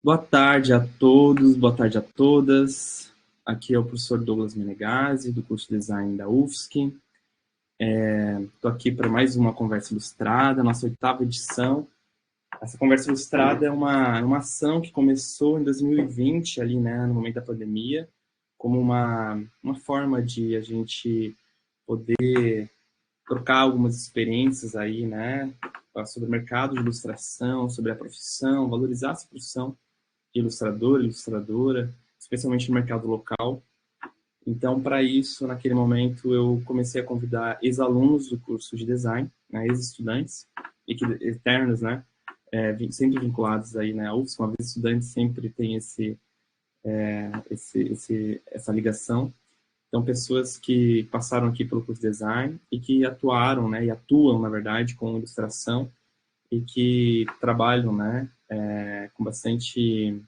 Boa tarde a todos, boa tarde a todas. Aqui é o professor Douglas Menegazzi, do curso de Design da UFSC. Estou aqui para mais uma conversa ilustrada, nossa 8ª edição. Essa conversa ilustrada é uma ação que começou em 2020, ali, né, no momento da pandemia, como uma forma de a gente poder trocar algumas experiências aí, né, sobre o mercado de ilustração, sobre a profissão, valorizar essa profissão de ilustrador, ilustradora, especialmente no mercado local. Então, para isso, naquele momento, eu comecei a convidar ex-alunos do curso de design, né, ex-estudantes, eternos, né, sempre vinculados aí, né, à UFSC, uma vez estudante sempre tem essa ligação. Então, pessoas que passaram aqui pelo curso de design e que atuaram, né, e atuam, na verdade, com ilustração e que trabalham, né, com bastante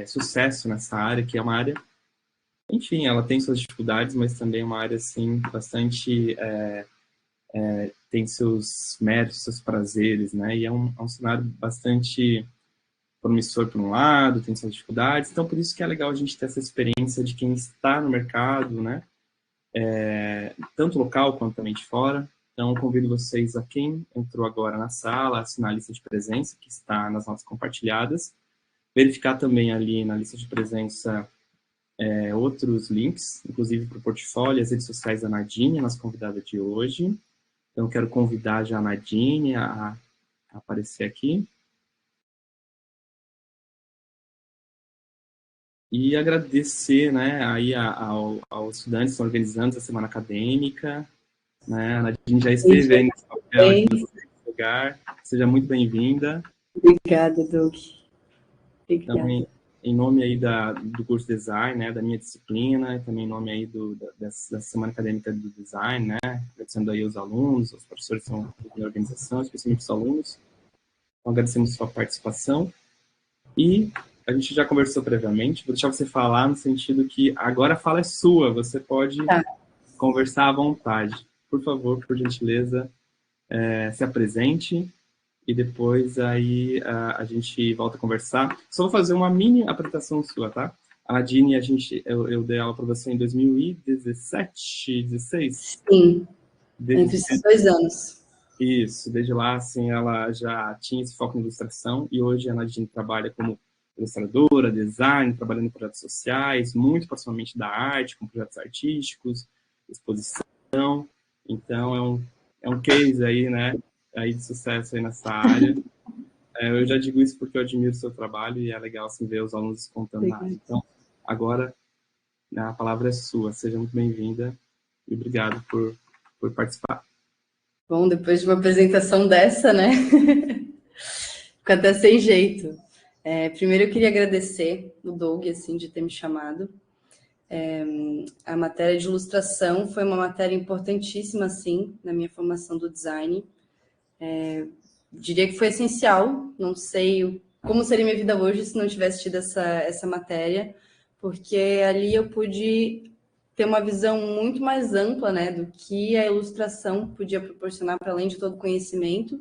sucesso nessa área, que é uma área, enfim, ela tem suas dificuldades, mas também é uma área, assim, bastante, tem seus méritos, seus prazeres, né, e é um cenário bastante promissor por um lado, tem suas dificuldades, então por isso que é legal a gente ter essa experiência de quem está no mercado, né, tanto local quanto também de fora. Então, convido vocês, a quem entrou agora na sala, a assinar a lista de presença, que está nas notas compartilhadas, verificar também ali na lista de presença outros links, inclusive para o portfólio e as redes sociais da Nadine, nossa convidada de hoje. Então, quero convidar já a Nadine a aparecer aqui. E agradecer, né, aí aos estudantes que estão organizando essa semana acadêmica. Né? A Nadine já esteve aí nesse papel de você, nesse lugar. Seja muito bem-vinda. Obrigada, Doug. Obrigada. Também, em nome aí do curso de design, né, da minha disciplina, e também em nome aí dessa semana acadêmica do design, né, agradecendo aí os alunos, os professores que são da organização, especialmente os alunos. Então, agradecemos sua participação. E a gente já conversou previamente, vou deixar você falar no sentido que agora a fala é sua, você pode conversar à vontade. Por favor, por gentileza, se apresente. E depois aí a gente volta a conversar. Só vou fazer uma mini apresentação sua, tá? A Nadine, eu dei aula para você em 2017, 16? Sim, entre esses 2 anos. Isso, desde lá, assim, ela já tinha esse foco em ilustração e hoje a Nadine trabalha como ilustradora, design, trabalhando em projetos sociais, muito proximamente da arte, com projetos artísticos, exposição. Então, é um case aí, né, aí de sucesso aí nessa área. Eu já digo isso porque eu admiro o seu trabalho e é legal assim, ver os alunos contando na área. Então, agora, a palavra é sua. Seja muito bem-vinda e obrigado por participar. Bom, depois de uma apresentação dessa, né? Fica até sem jeito. Primeiro, eu queria agradecer o Doug, assim, de ter me chamado. A matéria de ilustração foi uma matéria importantíssima, assim, na minha formação do design. Diria que foi essencial. Não sei como seria minha vida hoje se não tivesse tido essa matéria, porque ali eu pude ter uma visão muito mais ampla, né, do que a ilustração podia proporcionar para além de todo o conhecimento.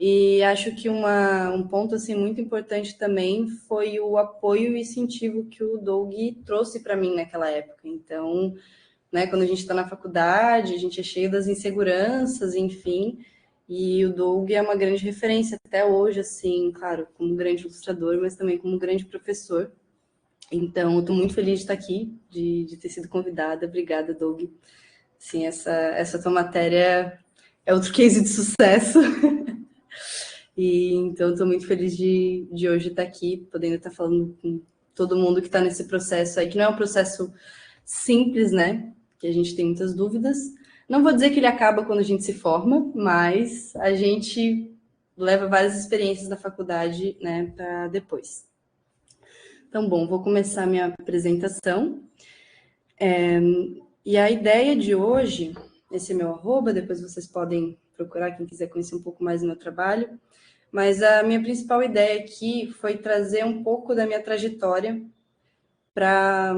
E acho que um ponto assim muito importante também foi o apoio e incentivo que o Doug trouxe para mim naquela época. Então, né, quando a gente está na faculdade, a gente é cheio das inseguranças, enfim, e o Doug é uma grande referência até hoje, assim, claro, como grande ilustrador, mas também como grande professor. Então, eu estou muito feliz de estar aqui, de ter sido convidada. Obrigada, Doug. Sim, essa tua matéria é outro case de sucesso. E então, estou muito feliz de hoje estar aqui, podendo estar falando com todo mundo que está nesse processo aí, que não é um processo simples, né? Que a gente tem muitas dúvidas. Não vou dizer que ele acaba quando a gente se forma, mas a gente leva várias experiências da faculdade, né, para depois. Então, bom, vou começar a minha apresentação. E a ideia de hoje, esse é meu @, depois vocês podem procurar quem quiser conhecer um pouco mais do meu trabalho, mas a minha principal ideia aqui foi trazer um pouco da minha trajetória para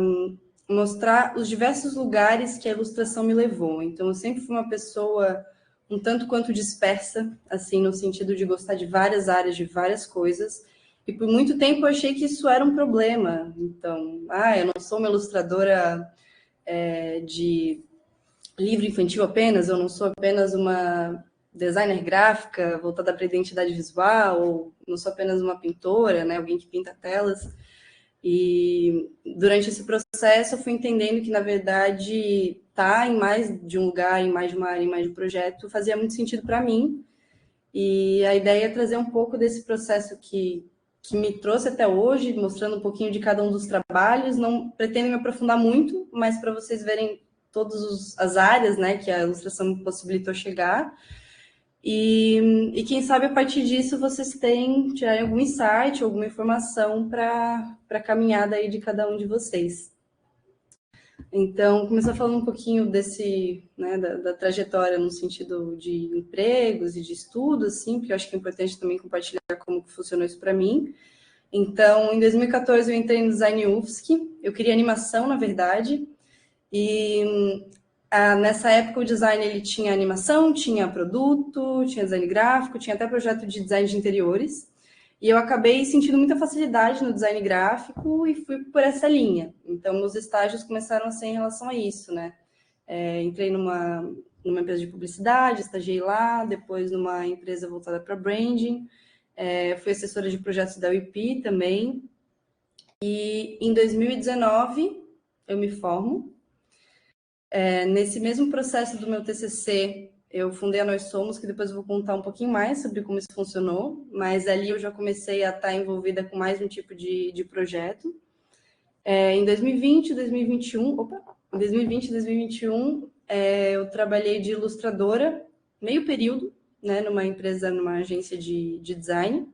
mostrar os diversos lugares que a ilustração me levou. Então, eu sempre fui uma pessoa um tanto quanto dispersa, assim, no sentido de gostar de várias áreas, de várias coisas. E por muito tempo eu achei que isso era um problema. Então, eu não sou uma ilustradora de livro infantil apenas, eu não sou apenas uma designer gráfica voltada para a identidade visual, ou não sou apenas uma pintora, né, alguém que pinta telas. E durante esse processo eu fui entendendo que, na verdade, estar em mais de um lugar, em mais de uma área, em mais de um projeto, fazia muito sentido para mim. E a ideia é trazer um pouco desse processo que me trouxe até hoje, mostrando um pouquinho de cada um dos trabalhos. Não pretendo me aprofundar muito, mas para vocês verem todas as áreas, né, que a ilustração me possibilitou chegar. E quem sabe, a partir disso, vocês tirarem algum insight, alguma informação para a caminhada aí de cada um de vocês. Então, começar falando um pouquinho né, da trajetória no sentido de empregos e de estudo, assim, porque eu acho que é importante também compartilhar como que funcionou isso para mim. Então, em 2014, eu entrei no Design UFSC. Eu queria animação, na verdade, e nessa época o design ele tinha animação, tinha produto, tinha design gráfico, tinha até projeto de design de interiores. E eu acabei sentindo muita facilidade no design gráfico e fui por essa linha. Então, meus estágios começaram a ser em relação a isso, né? Entrei numa empresa de publicidade, estagiei lá, depois numa empresa voltada para branding, fui assessora de projetos da UIP também. E em 2019 eu me formo. Nesse mesmo processo do meu TCC, eu fundei a Nós Somos, que depois eu vou contar um pouquinho mais sobre como isso funcionou, mas ali eu já comecei a estar envolvida com mais um tipo de projeto. Em 2020, 2021, em 2020 e 2021, eu trabalhei de ilustradora, meio período, né, numa empresa, numa agência de design.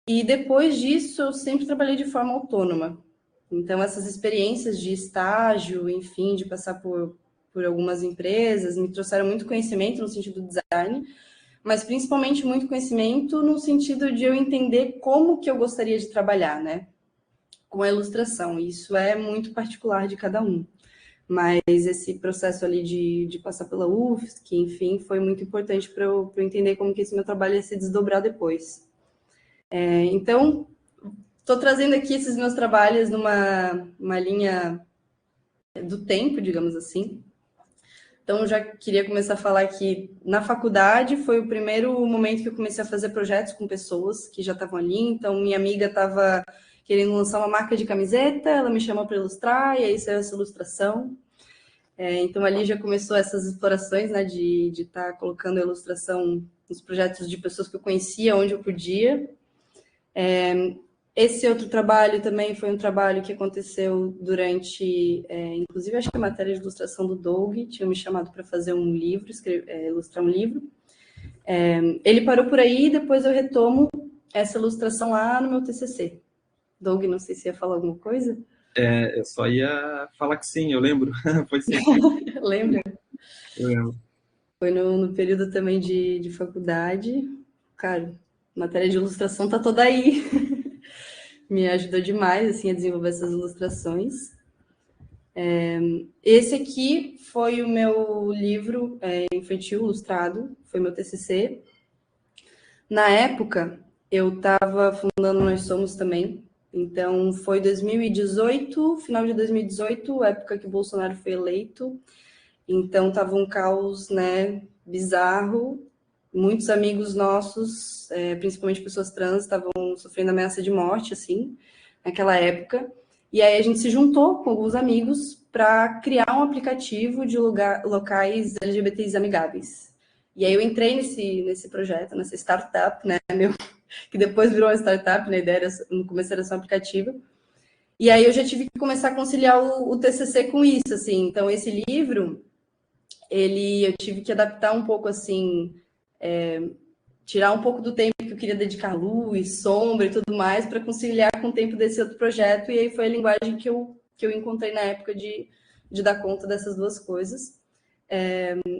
E depois disso, eu sempre trabalhei de forma autônoma. Então, essas experiências de estágio, enfim, de passar por algumas empresas, me trouxeram muito conhecimento no sentido do design, mas principalmente muito conhecimento no sentido de eu entender como que eu gostaria de trabalhar, né? Com a ilustração. Isso é muito particular de cada um. Mas esse processo ali de passar pela UFSC, enfim, foi muito importante para eu entender como que esse meu trabalho ia se desdobrar depois. Então, estou trazendo aqui esses meus trabalhos numa linha do tempo, digamos assim. Então, já queria começar a falar que na faculdade foi o primeiro momento que eu comecei a fazer projetos com pessoas que já estavam ali. Então, minha amiga estava querendo lançar uma marca de camiseta, ela me chamou para ilustrar, e aí saiu essa ilustração. Então, ali já começou essas explorações, né, de estar colocando a ilustração nos projetos de pessoas que eu conhecia, onde eu podia. Esse outro trabalho também foi um trabalho que aconteceu durante, inclusive, acho que a matéria de ilustração do Doug, tinha me chamado para fazer um livro, ilustrar um livro. Ele parou por aí, depois eu retomo essa ilustração lá no meu TCC. Doug, não sei se ia falar alguma coisa? Eu só ia falar que sim, eu lembro. Foi sim. Lembra? Eu lembro. Foi no período também de faculdade. Cara, a matéria de ilustração tá toda aí. Me ajudou demais, assim, a desenvolver essas ilustrações. Esse aqui foi o meu livro infantil ilustrado, foi meu TCC. Na época, eu estava fundando Nós Somos também. Então, foi 2018, final de 2018, época que o Bolsonaro foi eleito. Então, estava um caos, né, bizarro. Muitos amigos nossos, principalmente pessoas trans, estavam sofrendo ameaça de morte, assim, naquela época. E aí a gente se juntou com alguns amigos para criar um aplicativo de locais LGBTs amigáveis. E aí eu entrei nesse projeto, nessa startup, né, que depois virou uma startup, né, a ideia no começo era só um aplicativo. E aí eu já tive que começar a conciliar o TCC com isso, assim. Então, esse livro, eu tive que adaptar um pouco, assim, tirar um pouco do tempo que eu queria dedicar à luz, sombra e tudo mais, para conciliar com o tempo desse outro projeto. E aí foi a linguagem que eu encontrei na época de dar conta dessas duas coisas.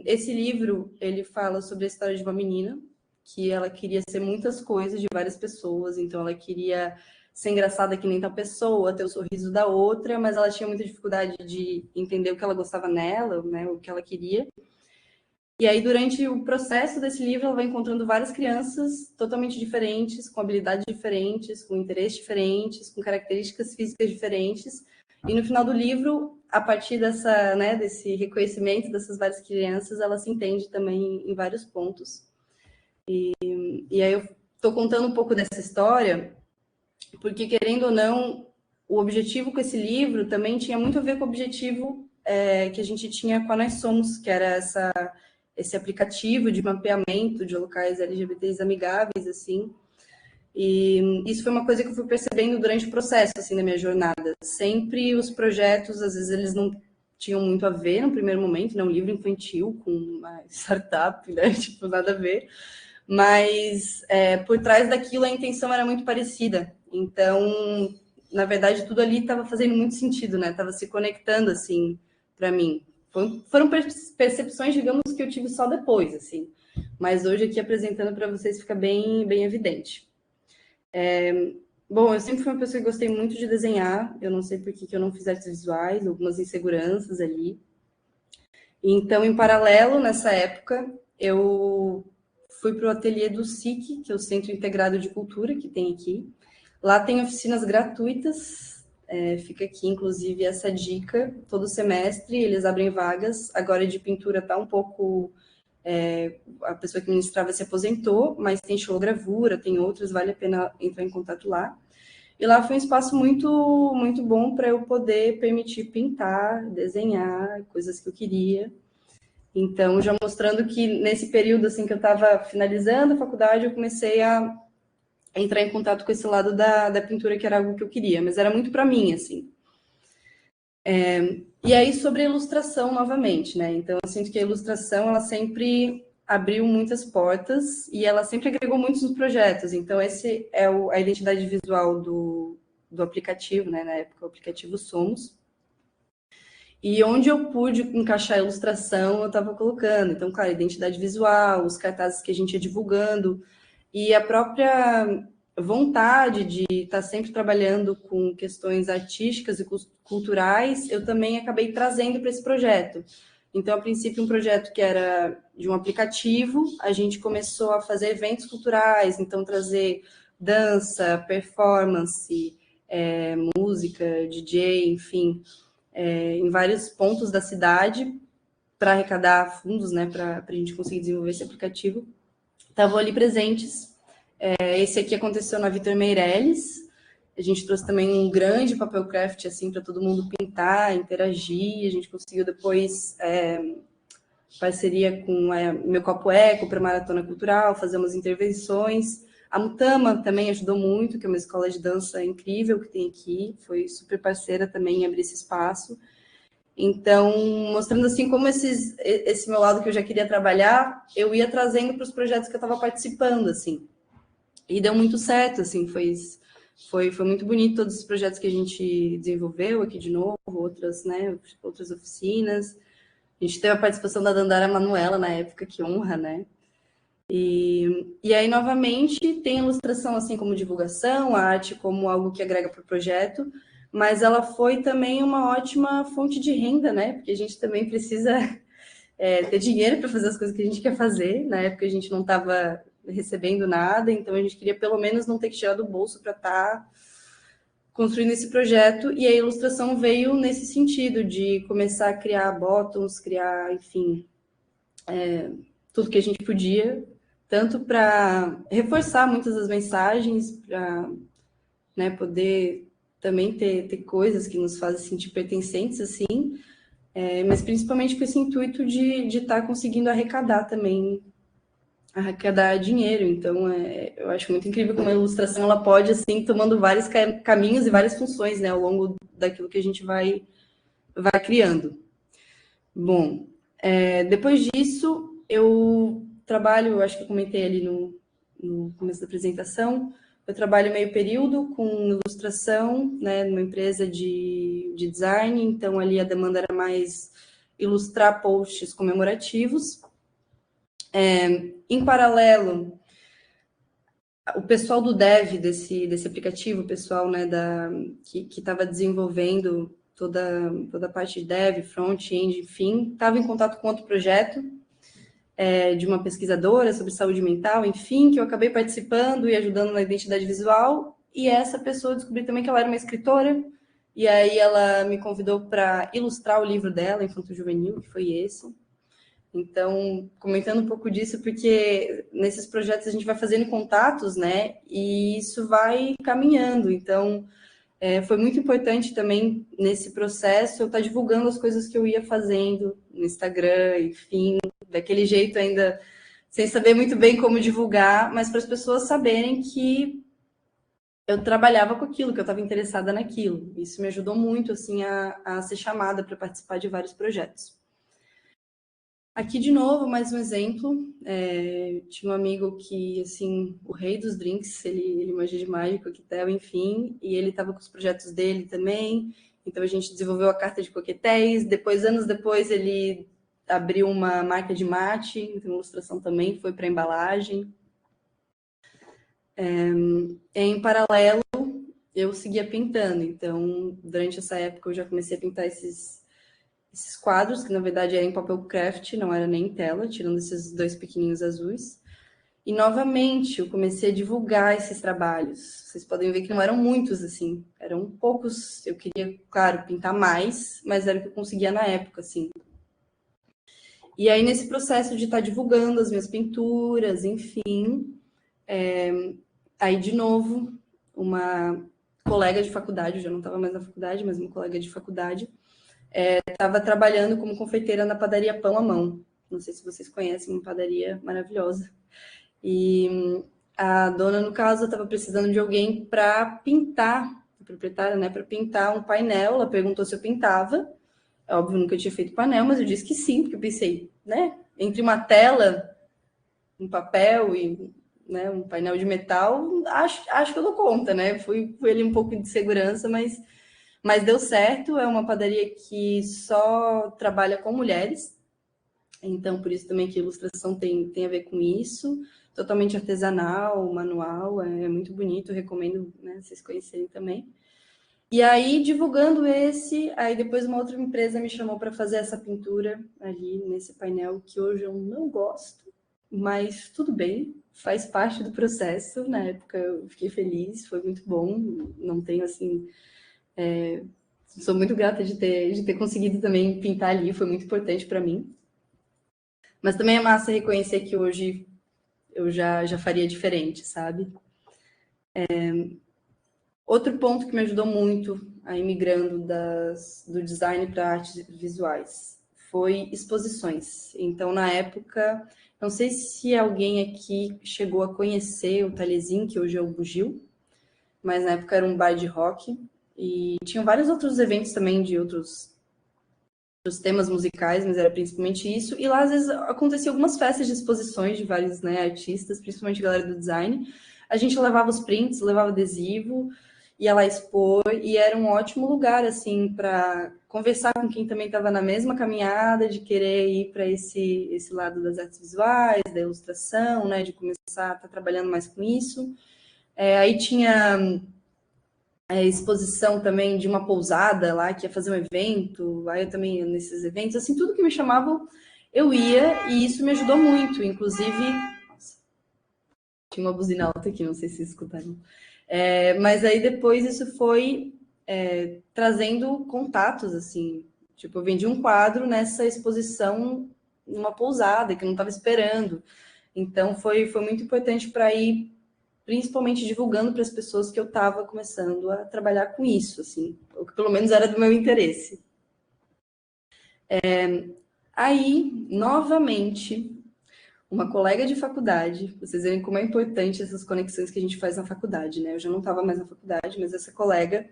Esse livro, ele fala sobre a história de uma menina que ela queria ser muitas coisas de várias pessoas. Então, ela queria ser engraçada que nem tal pessoa, ter o sorriso da outra, mas ela tinha muita dificuldade de entender o que ela gostava nela, né, o que ela queria. E aí, durante o processo desse livro, ela vai encontrando várias crianças totalmente diferentes, com habilidades diferentes, com interesses diferentes, com características físicas diferentes. E no final do livro, a partir dessa, né, desse reconhecimento dessas várias crianças, ela se entende também em vários pontos. E aí eu estou contando um pouco dessa história, porque, querendo ou não, o objetivo com esse livro também tinha muito a ver com o objetivo que a gente tinha com a Nós Somos, que era esse aplicativo de mapeamento de locais LGBTs amigáveis, assim. E isso foi uma coisa que eu fui percebendo durante o processo, assim, da minha jornada. Sempre os projetos, às vezes, eles não tinham muito a ver no primeiro momento, né? Um livro infantil com uma startup, né? Tipo, nada a ver. Mas por trás daquilo a intenção era muito parecida. Então, na verdade, tudo ali estava fazendo muito sentido, né? Estava se conectando, assim, para mim. Foram percepções, digamos, que eu tive só depois, assim. Mas hoje aqui apresentando para vocês fica bem, bem evidente. Bom, eu sempre fui uma pessoa que gostei muito de desenhar. Eu não sei por que eu não fiz artes visuais, algumas inseguranças ali. Então, em paralelo, nessa época, eu fui para o ateliê do SIC, que é o Centro Integrado de Cultura, que tem aqui. Lá tem oficinas gratuitas, fica aqui, inclusive, essa dica. Todo semestre eles abrem vagas. Agora de pintura está um pouco... a pessoa que ministrava se aposentou, mas tem xilogravura, tem outras, vale a pena entrar em contato lá. E lá foi um espaço muito, muito bom para eu poder permitir pintar, desenhar, coisas que eu queria. Então, já mostrando que nesse período assim que eu estava finalizando a faculdade, eu comecei a entrar em contato com esse lado da pintura, que era algo que eu queria, mas era muito para mim, assim. E aí, sobre a ilustração, novamente, né? Então, eu sinto que a ilustração, ela sempre abriu muitas portas e ela sempre agregou muitos nos projetos. Então, esse é a identidade visual do aplicativo, né? Na época, o aplicativo Somos. E onde eu pude encaixar a ilustração, eu estava colocando. Então, claro, identidade visual, os cartazes que a gente ia divulgando, e a própria vontade de estar sempre trabalhando com questões artísticas e culturais, eu também acabei trazendo para esse projeto. Então, a princípio, um projeto que era de um aplicativo, a gente começou a fazer eventos culturais, então trazer dança, performance, música, DJ, enfim, em vários pontos da cidade para arrecadar fundos, né, para a gente conseguir desenvolver esse aplicativo. Estavam ali presentes. Esse aqui aconteceu na Vitor Meirelles. A gente trouxe também um grande papel craft assim para todo mundo pintar, interagir. A gente conseguiu depois parceria com Meu Copo Eco para Maratona Cultural, fazer umas intervenções. A Mutama também ajudou muito, que é uma escola de dança incrível que tem aqui, foi super parceira também em abrir esse espaço. Então, mostrando assim como esse meu lado que eu já queria trabalhar, eu ia trazendo para os projetos que eu estava participando, assim. E deu muito certo, assim, foi muito bonito todos os projetos que a gente desenvolveu aqui de novo, outras, né, outras oficinas. A gente teve a participação da Dandara Manuela na época, que honra, né? E aí, novamente, tem a ilustração assim como divulgação, a arte como algo que agrega para o projeto, mas ela foi também uma ótima fonte de renda, né? Porque a gente também precisa ter dinheiro para fazer as coisas que a gente quer fazer. Na época a gente não estava recebendo nada, então a gente queria pelo menos não ter que tirar do bolso para estar construindo esse projeto, e a ilustração veio nesse sentido de começar a criar bottoms, criar, enfim, tudo que a gente podia, tanto para reforçar muitas das mensagens, para, né, poder também ter coisas que nos fazem sentir pertencentes, assim, mas principalmente com esse intuito de estar conseguindo arrecadar também, arrecadar dinheiro. Então, eu acho muito incrível como a ilustração ela pode, assim, tomando vários caminhos e várias funções, né, ao longo daquilo que a gente vai criando. Bom, depois disso, eu trabalho, acho que eu comentei ali no começo da apresentação, eu trabalho meio período com ilustração, né, numa empresa de design, então ali a demanda era mais ilustrar posts comemorativos. Em paralelo, o pessoal do dev desse aplicativo, o pessoal, né, que estava desenvolvendo toda a parte de dev, front-end, enfim, estava em contato com outro projeto, de uma pesquisadora sobre saúde mental, enfim, que eu acabei participando e ajudando na identidade visual. E essa pessoa, descobri também que ela era uma escritora, e aí ela me convidou para ilustrar o livro dela, Infanto Juvenil, que foi esse. Então, comentando um pouco disso, porque nesses projetos a gente vai fazendo contatos, né? E isso vai caminhando. Então, foi muito importante também nesse processo eu estar divulgando as coisas que eu ia fazendo no Instagram, enfim, daquele jeito ainda, sem saber muito bem como divulgar, mas para as pessoas saberem que eu trabalhava com aquilo, que eu estava interessada naquilo. Isso me ajudou muito, assim, a ser chamada para participar de vários projetos. Aqui, de novo, mais um exemplo. Tinha um amigo que, assim, o rei dos drinks, ele manja de mágica, coquetel, enfim, e ele estava com os projetos dele também. Então, a gente desenvolveu a carta de coquetéis. Depois, anos depois, ele abriu uma marca de mate, então, ilustração também, foi para embalagem. Em paralelo, eu seguia pintando. Então, durante essa época, eu já comecei a pintar esses quadros, que na verdade eram em papel craft, não era nem em tela, tirando esses 2 pequenininhos azuis. E novamente eu comecei a divulgar esses trabalhos. Vocês podem ver que não eram muitos, assim, eram poucos. Eu queria, claro, pintar mais, mas era o que eu conseguia na época, assim. E aí, nesse processo de estar divulgando as minhas pinturas, enfim, aí de novo, uma colega de faculdade, eu já não estava mais na faculdade, mas uma colega de faculdade, estava trabalhando como confeiteira na padaria Pão à Mão. Não sei se vocês conhecem, uma padaria maravilhosa. E a dona, no caso, estava precisando de alguém para pintar, a proprietária, né, para pintar um painel. Ela perguntou se eu pintava. É óbvio, nunca tinha feito painel, mas eu disse que sim, porque eu pensei, né, entre uma tela, um papel e, né, um painel de metal, acho que eu dou conta, né? Fui ali um pouco de segurança, mas deu certo. É uma padaria que só trabalha com mulheres, então por isso também que a ilustração tem a ver com isso. Totalmente artesanal, manual, é muito bonito, recomendo, né, vocês conhecerem também. E aí, divulgando aí depois uma outra empresa me chamou para fazer essa pintura ali nesse painel, que hoje eu não gosto, mas tudo bem, faz parte do processo. Na época eu fiquei feliz, foi muito bom, não tenho assim... Sou muito grata de ter conseguido também pintar ali, foi muito importante para mim. Mas também é massa reconhecer que hoje eu já faria diferente, sabe? Outro ponto que me ajudou muito a ir migrando do design para artes visuais foi exposições. Então, na época, não sei se alguém aqui chegou a conhecer o Talezinho, que hoje é o Bugio, mas na época era um bar de rock, e tinham vários outros eventos também de outros temas musicais, mas era principalmente isso. E lá, às vezes, acontecia algumas festas de exposições de vários, né, artistas, principalmente a galera do design. A gente levava os prints, levava adesivo, ia lá expor, e era um ótimo lugar, assim, para conversar com quem também estava na mesma caminhada, de querer ir para esse lado das artes visuais, da ilustração, né, de começar a estar trabalhando mais com isso. Aí tinha exposição também de uma pousada lá, que ia fazer um evento, aí eu também ia nesses eventos, assim, tudo que me chamavam, eu ia, e isso me ajudou muito, inclusive... Nossa, tinha uma buzina alta aqui, não sei se vocês escutaram. Mas aí depois isso foi trazendo contatos, assim, tipo, eu vendi um quadro nessa exposição numa pousada, que eu não estava esperando, então foi muito importante para ir principalmente divulgando para as pessoas que eu estava começando a trabalhar com isso, assim, ou que pelo menos era do meu interesse. Aí, novamente, uma colega de faculdade, vocês verem como é importante essas conexões que a gente faz na faculdade, né? Eu já não estava mais na faculdade, mas essa colega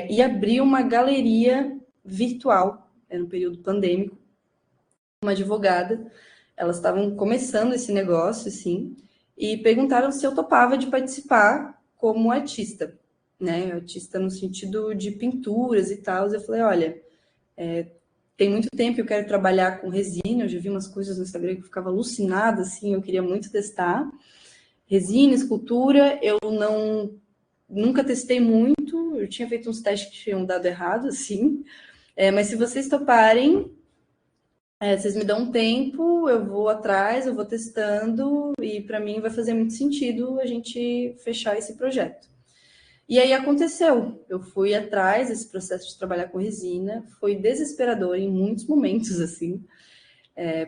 ia abrir uma galeria virtual, era um período pandêmico, uma advogada, elas estavam começando esse negócio, assim, e perguntaram se eu topava de participar como artista, né? Artista no sentido de pinturas e tal. Eu falei, olha, tem muito tempo que eu quero trabalhar com resina, eu já vi umas coisas no Instagram que eu ficava alucinada, assim, eu queria muito testar. Resina, escultura, eu nunca testei muito, eu tinha feito uns testes que tinham dado errado, assim, mas se vocês toparem, vocês me dão um tempo, eu vou atrás, eu vou testando, e para mim vai fazer muito sentido a gente fechar esse projeto. E aí aconteceu, eu fui atrás desse processo de trabalhar com resina, foi desesperador em muitos momentos, assim,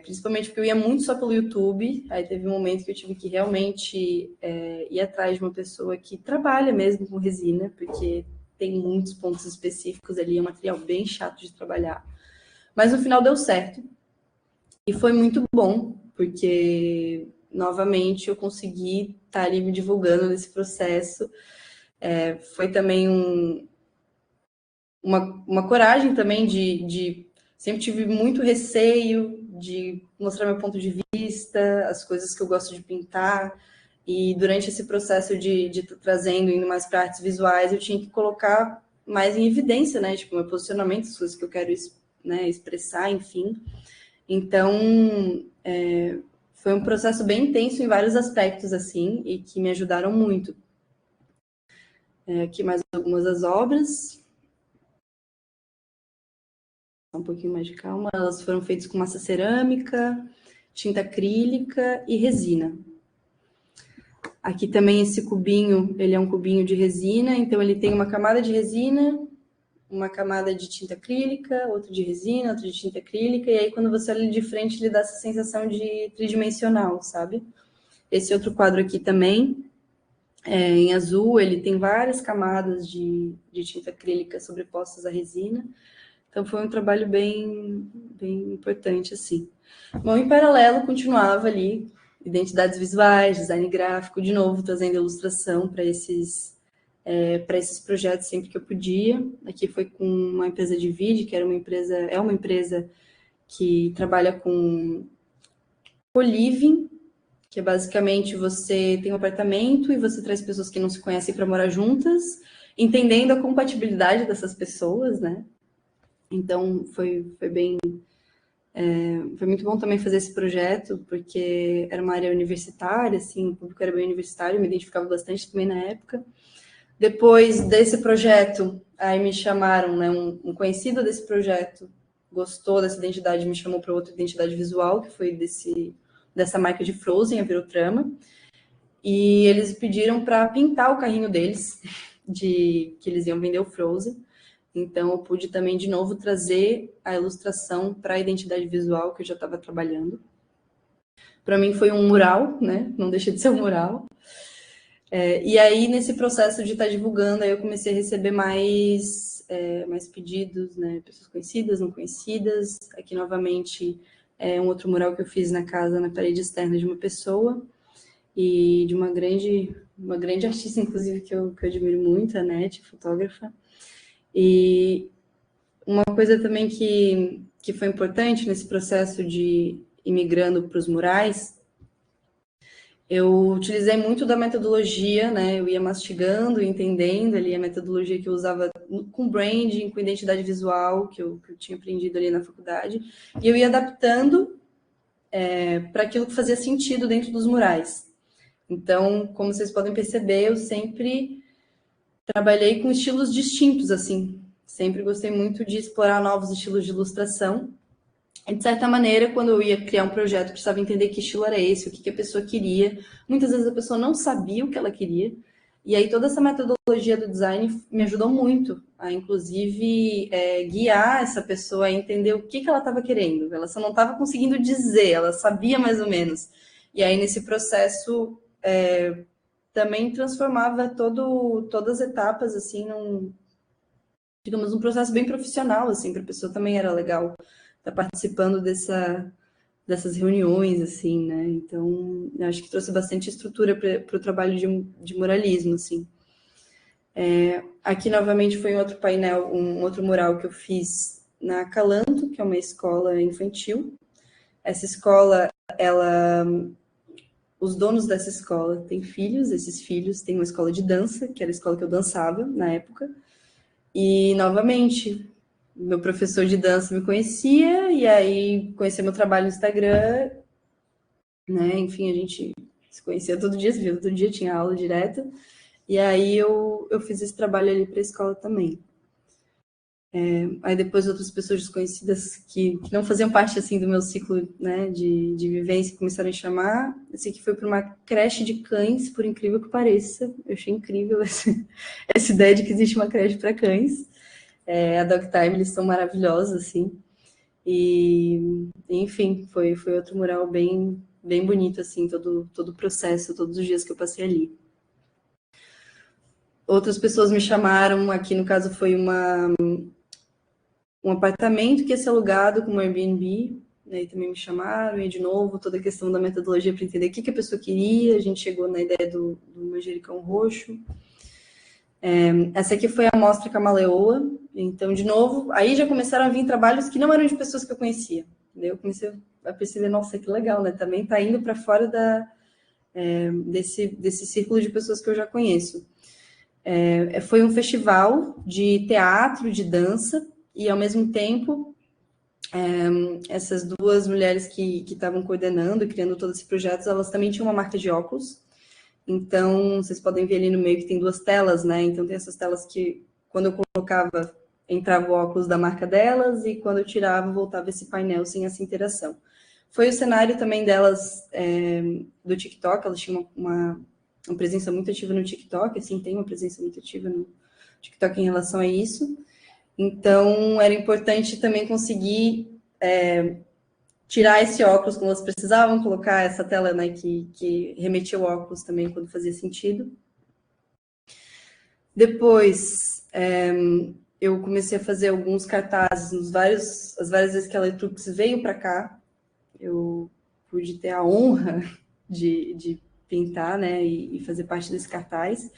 principalmente porque eu ia muito só pelo YouTube, aí teve um momento que eu tive que realmente ir atrás de uma pessoa que trabalha mesmo com resina, porque tem muitos pontos específicos ali, é um material bem chato de trabalhar. Mas no final deu certo, e foi muito bom, porque novamente eu consegui estar ali me divulgando nesse processo. Foi também uma coragem também de. Sempre tive muito receio de mostrar meu ponto de vista, as coisas que eu gosto de pintar. E durante esse processo de trazendo, indo mais para artes visuais, eu tinha que colocar mais em evidência, né? Tipo, meu posicionamento, as coisas que eu quero, né, expressar, enfim. Então, foi um processo bem intenso em vários aspectos, assim, e que me ajudaram muito. Aqui mais algumas das obras. Um pouquinho mais de calma. Elas foram feitas com massa cerâmica, tinta acrílica e resina. Aqui também esse cubinho, ele é um cubinho de resina, então ele tem uma camada de resina, uma camada de tinta acrílica, outra de resina, outra de tinta acrílica, e aí quando você olha ele de frente, ele dá essa sensação de tridimensional, sabe? Esse outro quadro aqui também, em azul, ele tem várias camadas de tinta acrílica sobrepostas à resina. Então foi um trabalho bem importante, assim. Bom, em paralelo, continuava ali identidades visuais, design gráfico, de novo, trazendo ilustração para esses projetos sempre que eu podia. Aqui foi com uma empresa de vídeo, que era uma empresa que trabalha com co-living, que é basicamente você tem um apartamento e você traz pessoas que não se conhecem para morar juntas, entendendo a compatibilidade dessas pessoas, né? Então, foi bem... foi muito bom também fazer esse projeto, porque era uma área universitária, assim, o público era bem universitário, eu me identificava bastante também na época. Depois desse projeto, aí me chamaram, né, um conhecido desse projeto gostou dessa identidade, me chamou para outra identidade visual, que foi dessa marca de Frozen, a Verotrama, e eles pediram para pintar o carrinho deles, que eles iam vender o Frozen. Então, eu pude também, de novo, trazer a ilustração para a identidade visual que eu já estava trabalhando. Para mim, foi um mural, né? Não deixa de ser um mural. E aí, nesse processo de estar divulgando, aí eu comecei a receber mais pedidos, né? Pessoas conhecidas, não conhecidas. Aqui, novamente, um outro mural que eu fiz na casa, na parede externa de uma pessoa. E de uma grande artista, inclusive, que eu admiro muito, a Nete, fotógrafa. E uma coisa também que foi importante nesse processo de ir migrando para os murais, eu utilizei muito da metodologia, né? Eu ia mastigando, entendendo ali a metodologia que eu usava com branding, com identidade visual, que eu tinha aprendido ali na faculdade, e eu ia adaptando para aquilo que fazia sentido dentro dos murais. Então, como vocês podem perceber, eu sempre trabalhei com estilos distintos, assim. Sempre gostei muito de explorar novos estilos de ilustração. E, de certa maneira, quando eu ia criar um projeto, eu precisava entender que estilo era esse, o que a pessoa queria. Muitas vezes a pessoa não sabia o que ela queria. E aí toda essa metodologia do design me ajudou muito a, inclusive, guiar essa pessoa a entender o que ela estava querendo. Ela só não estava conseguindo dizer, ela sabia mais ou menos. E aí, nesse processo, também transformava todas as etapas, assim, digamos, um processo bem profissional, assim, para a pessoa também era legal estar participando dessas reuniões, assim, né? Então, eu acho que trouxe bastante estrutura para o trabalho de muralismo, assim. Aqui, novamente, foi um outro painel, um outro mural que eu fiz na Calanto, que é uma escola infantil. Essa escola, os donos dessa escola têm filhos, esses filhos têm uma escola de dança, que era a escola que eu dançava na época. E, novamente, meu professor de dança me conhecia, e aí conhecia meu trabalho no Instagram, né? Enfim, a gente se conhecia todo dia, se via todo dia, tinha aula direta. E aí eu fiz esse trabalho ali para a escola também. Aí depois outras pessoas desconhecidas que não faziam parte assim do meu ciclo, né, de vivência começaram a chamar. Esse aqui foi para uma creche de cães, por incrível que pareça. Eu achei incrível essa ideia de que existe uma creche para cães. A Dogtime, eles são maravilhosos, assim. E, enfim, foi outro mural bem bonito, assim, todo o processo, todos os dias que eu passei ali. Outras pessoas me chamaram, aqui no caso foi um apartamento que ia ser alugado com um Airbnb, né, e também me chamaram, e de novo, toda a questão da metodologia para entender o que a pessoa queria, a gente chegou na ideia do manjericão roxo. Essa aqui foi a mostra Camaleoa, então, de novo, aí já começaram a vir trabalhos que não eram de pessoas que eu conhecia, daí eu comecei a perceber, nossa, que legal, né, também está indo para fora desse círculo de pessoas que eu já conheço. Foi um festival de teatro, de dança, e ao mesmo tempo essas duas mulheres que estavam coordenando e criando todo esse projeto, elas também tinham uma marca de óculos. Então, vocês podem ver ali no meio que tem duas telas, né? Então, tem essas telas que, quando eu colocava, entrava o óculos da marca delas, e quando eu tirava, voltava esse painel sem essa interação. Foi o cenário também delas do TikTok, elas tinham uma presença muito ativa no TikTok, assim, tem uma presença muito ativa no TikTok em relação a isso. Então, era importante também conseguir tirar esse óculos quando elas precisavam, colocar essa tela, né, que remetia o óculos também quando fazia sentido. Depois, eu comecei a fazer alguns cartazes as várias vezes que a Letrux veio para cá. Eu pude ter a honra de pintar, né, e fazer parte desse cartaz.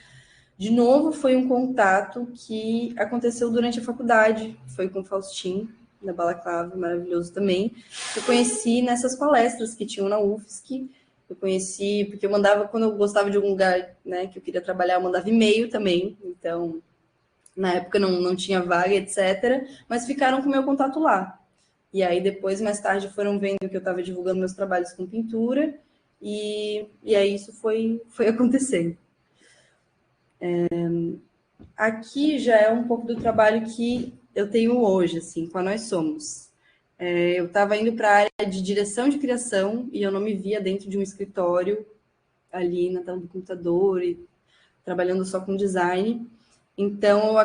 De novo, foi um contato que aconteceu durante a faculdade, foi com o Faustin, da Balaclava, maravilhoso também. Eu conheci nessas palestras que tinham na UFSC, eu conheci, porque eu mandava, quando eu gostava de algum lugar, né, que eu queria trabalhar, eu mandava e-mail também, então, na época não tinha vaga, etc., mas ficaram com o meu contato lá. E aí, depois, mais tarde, foram vendo que eu estava divulgando meus trabalhos com pintura, e aí isso foi acontecendo. Aqui já é um pouco do trabalho que eu tenho hoje, assim, com a Nós Somos. Eu estava indo para a área de direção de criação e eu não me via dentro de um escritório ali na tela do computador e trabalhando só com design. Então, eu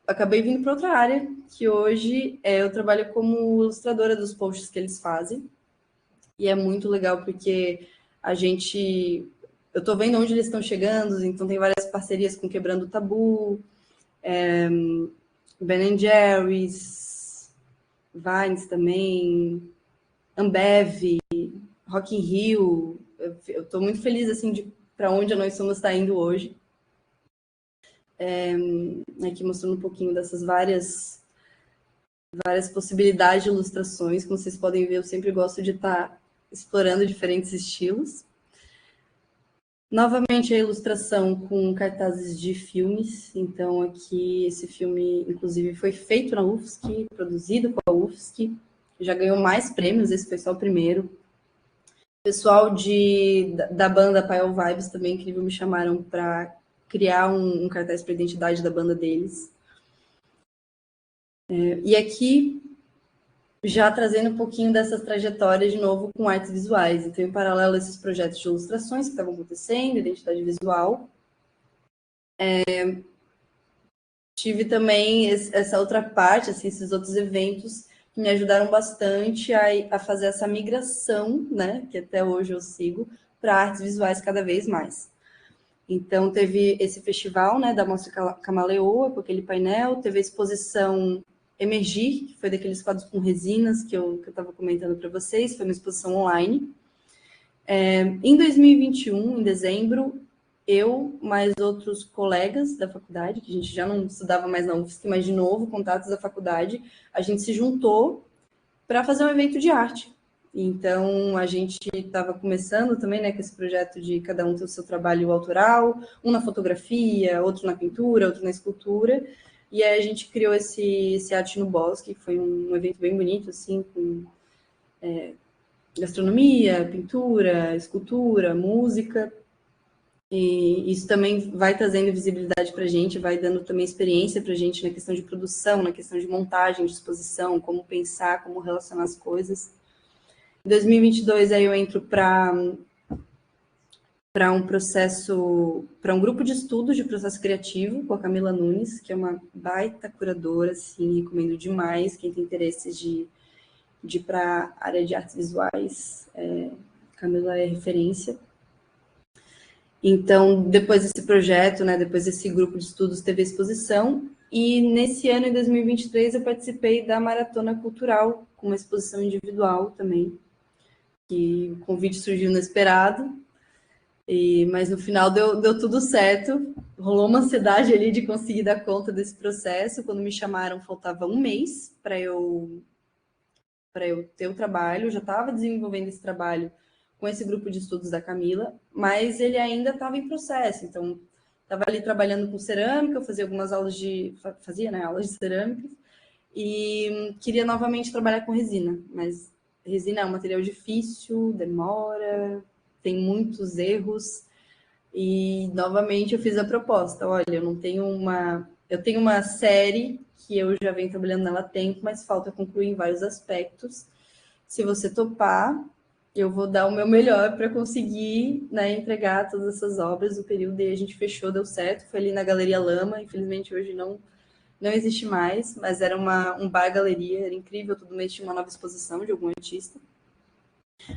acabei vindo para outra área, que hoje eu trabalho como ilustradora dos posts que eles fazem. E é muito legal porque eu estou vendo onde eles estão chegando, então tem várias parcerias com Quebrando o Tabu, Ben Jerry's, Vines também, Ambev, Rock in Rio. Eu estou muito feliz assim para onde nós somos está indo hoje. Aqui mostrando um pouquinho dessas várias possibilidades de ilustrações. Como vocês podem ver, eu sempre gosto de estar explorando diferentes estilos. Novamente a ilustração com cartazes de filmes. Então aqui esse filme, inclusive, foi feito na UFSC, produzido com a UFSC. Já ganhou mais prêmios, esse foi só o primeiro. O pessoal da banda Pile Vibes também, incrível, me chamaram para criar um cartaz para a identidade da banda deles. E aqui, já trazendo um pouquinho dessas trajetórias de novo com artes visuais. Então, em paralelo a esses projetos de ilustrações que estavam acontecendo, identidade visual, tive também essa outra parte, assim, esses outros eventos que me ajudaram bastante a fazer essa migração, né, que até hoje eu sigo, para artes visuais cada vez mais. Então, teve esse festival, né, da Mostra Camaleoa, com aquele painel, teve a exposição Emergir, que foi daqueles quadros com resinas que eu estava comentando para vocês, foi uma exposição online. Em 2021, em dezembro, eu, mais outros colegas da faculdade, que a gente já não estudava mais na UFSC, mas de novo, contatos da faculdade, a gente se juntou para fazer um evento de arte. Então, a gente estava começando também, né, com esse projeto de cada um ter o seu trabalho autoral, um na fotografia, outro na pintura, outro na escultura, e aí a gente criou esse Arte no Bosque, que foi um evento bem bonito, assim, com gastronomia, pintura, escultura, música. E isso também vai trazendo visibilidade para a gente, vai dando também experiência para a gente na questão de produção, na questão de montagem, de exposição, como pensar, como relacionar as coisas. Em 2022, aí eu entro para um processo, para um grupo de estudos de processo criativo com a Camila Nunes, que é uma baita curadora, assim, recomendo demais, quem tem interesse de ir para a área de artes visuais, Camila é referência. Então, depois desse projeto, né, depois desse grupo de estudos, teve a exposição, e nesse ano, em 2023, eu participei da Maratona Cultural, com uma exposição individual também, que o convite surgiu inesperado, mas no final deu tudo certo, rolou uma ansiedade ali de conseguir dar conta desse processo. Quando me chamaram, faltava um mês para eu ter o trabalho, eu já estava desenvolvendo esse trabalho com esse grupo de estudos da Camila, mas ele ainda estava em processo, então estava ali trabalhando com cerâmica, eu fazia algumas aulas aulas de cerâmica, e queria novamente trabalhar com resina, mas resina é um material difícil, demora, tem muitos erros, e novamente eu fiz a proposta, olha, eu tenho uma série que eu já venho trabalhando nela há tempo, mas falta concluir em vários aspectos. Se você topar, eu vou dar o meu melhor para conseguir, né, entregar todas essas obras do período. E a gente fechou, deu certo. Foi ali na Galeria Lama. Infelizmente hoje não existe mais, mas era um bar-galeria, era incrível. Todo mês tinha uma nova exposição de algum artista.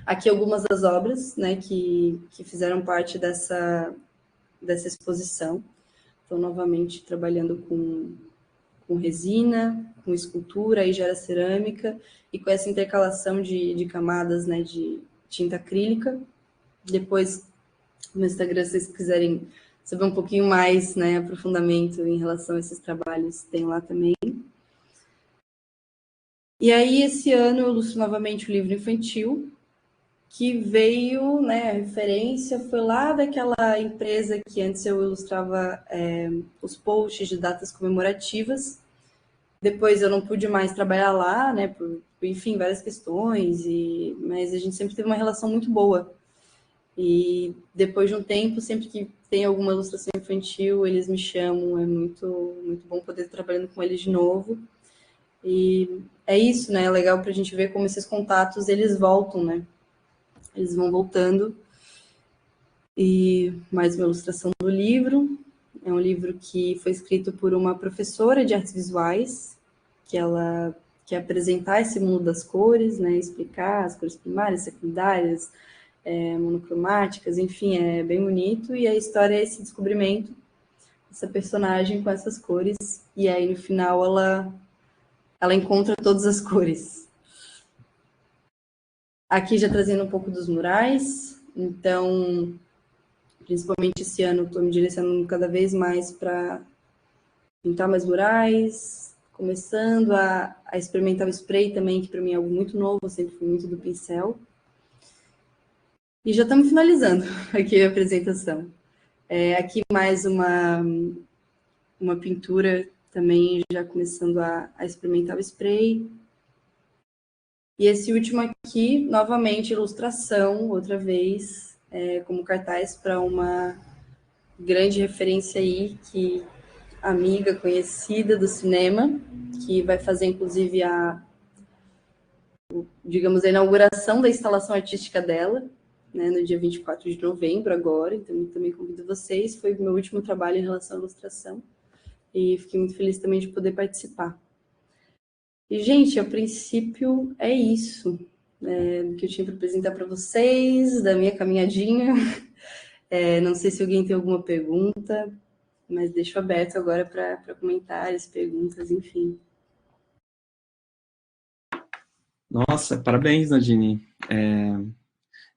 Aqui algumas das obras, né, que fizeram parte dessa exposição. Então, novamente, trabalhando com resina, com escultura, aí gera cerâmica, e com essa intercalação de camadas, né, de tinta acrílica. Depois, no Instagram, se vocês quiserem saber um pouquinho mais, né, aprofundamento em relação a esses trabalhos, tem lá também. E aí, esse ano, eu ilustro novamente o livro infantil, que veio, né, a referência foi lá daquela empresa que antes eu ilustrava os posts de datas comemorativas. Depois eu não pude mais trabalhar lá, né, enfim, várias questões, mas a gente sempre teve uma relação muito boa. E depois de um tempo, sempre que tem alguma ilustração infantil, eles me chamam, é muito, muito bom poder estar trabalhando com eles de novo. E é isso, né, é legal para a gente ver como esses contatos, eles voltam, né, eles vão voltando. E mais uma ilustração do livro, é um livro que foi escrito por uma professora de artes visuais, que ela quer apresentar esse mundo das cores, né, explicar as cores primárias, secundárias, monocromáticas, enfim, é bem bonito. E a história é esse descobrimento, essa personagem com essas cores, e aí no final ela encontra todas as cores. Aqui já trazendo um pouco dos murais, então, principalmente esse ano, estou me direcionando cada vez mais para pintar mais murais, começando a experimentar o spray também, que para mim é algo muito novo, eu sempre fui muito do pincel. E já estamos finalizando aqui a apresentação. Aqui mais uma pintura também, já começando a experimentar o spray. E esse último aqui, novamente, ilustração, outra vez, como cartaz para uma grande referência aí, que amiga, conhecida do cinema, que vai fazer, inclusive, digamos, a inauguração da instalação artística dela, né, no dia 24 de novembro agora, então também convido vocês, foi o meu último trabalho em relação à ilustração, e fiquei muito feliz também de poder participar. E, gente, a princípio é isso, que eu tinha para apresentar para vocês, da minha caminhadinha. Não sei se alguém tem alguma pergunta, mas deixo aberto agora para comentários, perguntas, enfim. Nossa, parabéns, Nadine.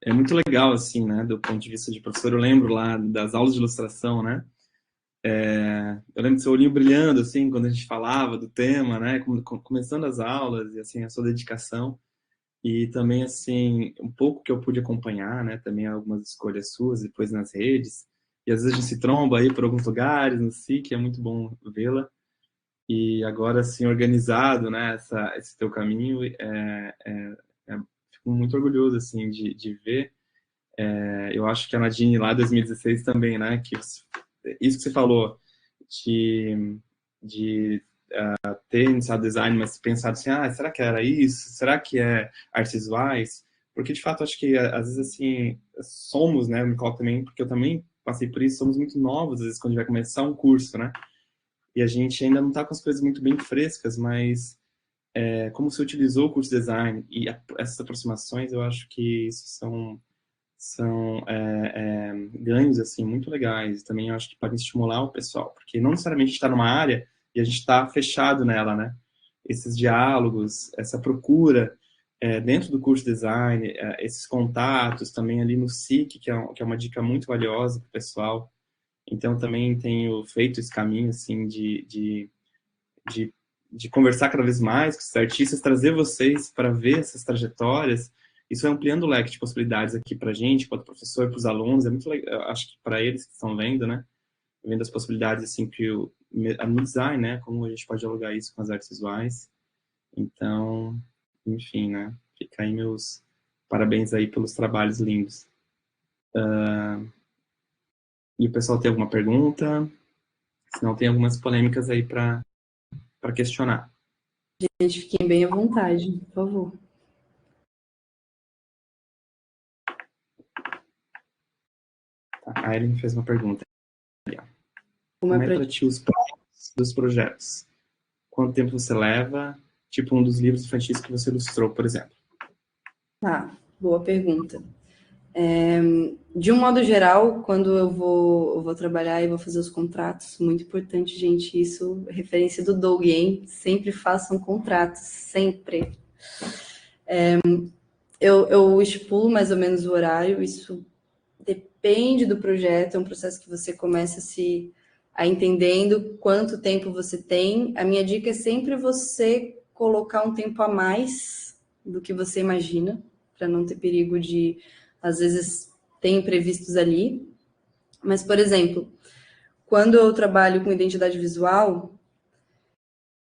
É muito legal, assim, né, do ponto de vista de professor. Eu lembro lá das aulas de ilustração, né? Eu lembro do seu olhinho brilhando, assim, quando a gente falava do tema, né? Começando as aulas e, assim, a sua dedicação. E também, assim, um pouco que eu pude acompanhar, né? Também algumas escolhas suas depois nas redes. E às vezes a gente se tromba aí por alguns lugares, no SIC, é muito bom vê-la. E agora, assim, organizado, né? Esse teu caminho, fico muito orgulhoso, assim, de ver Eu acho que a Nadine lá em 2016 também, né? Que isso que você falou de ter iniciado design, mas pensado assim, será que era isso? Será que é artes visuais? Porque, de fato, acho que, às vezes, assim, somos, né, eu me coloco também, porque eu também passei por isso, somos muito novos, às vezes, quando a gente vai começar um curso, né? E a gente ainda não está com as coisas muito bem frescas, mas como se utilizou o curso de design e essas aproximações, eu acho que isso são ganhos assim muito legais. Também eu acho que podem estimular o pessoal, porque não necessariamente está numa área e a gente está fechado nela, né? Esses diálogos, essa procura dentro do curso de design, esses contatos também ali no SIC, que é uma dica muito valiosa para o pessoal. Então também tenho feito esse caminho assim de, de conversar cada vez mais com esses artistas, trazer vocês para ver essas trajetórias. Isso vai ampliando o leque de possibilidades aqui para a gente, para o professor, para os alunos. É muito legal, acho que para eles que estão vendo, né? Vendo as possibilidades assim que no design, né? Como a gente pode dialogar isso com as artes visuais. Então, enfim, né? Fica aí meus parabéns aí pelos trabalhos lindos. E o pessoal tem alguma pergunta? Se não, tem algumas polêmicas aí para questionar. Gente, fiquem bem à vontade, por favor. A Ellen fez uma pergunta. Como Como é é para ti os prazos dos projetos? Quanto tempo você leva? Tipo um dos livros infantis que você ilustrou, por exemplo. Tá, boa pergunta. De um modo geral, quando eu vou trabalhar e vou fazer os contratos, muito importante, gente, isso, referência do Doug, hein? Sempre façam contratos, sempre. Eu estipulo mais ou menos o horário, isso depende do projeto, é um processo que você começa a entendendo quanto tempo você tem. A minha dica é sempre você colocar um tempo a mais do que você imagina, para não ter perigo de, às vezes, ter imprevistos ali. Mas, por exemplo, quando eu trabalho com identidade visual,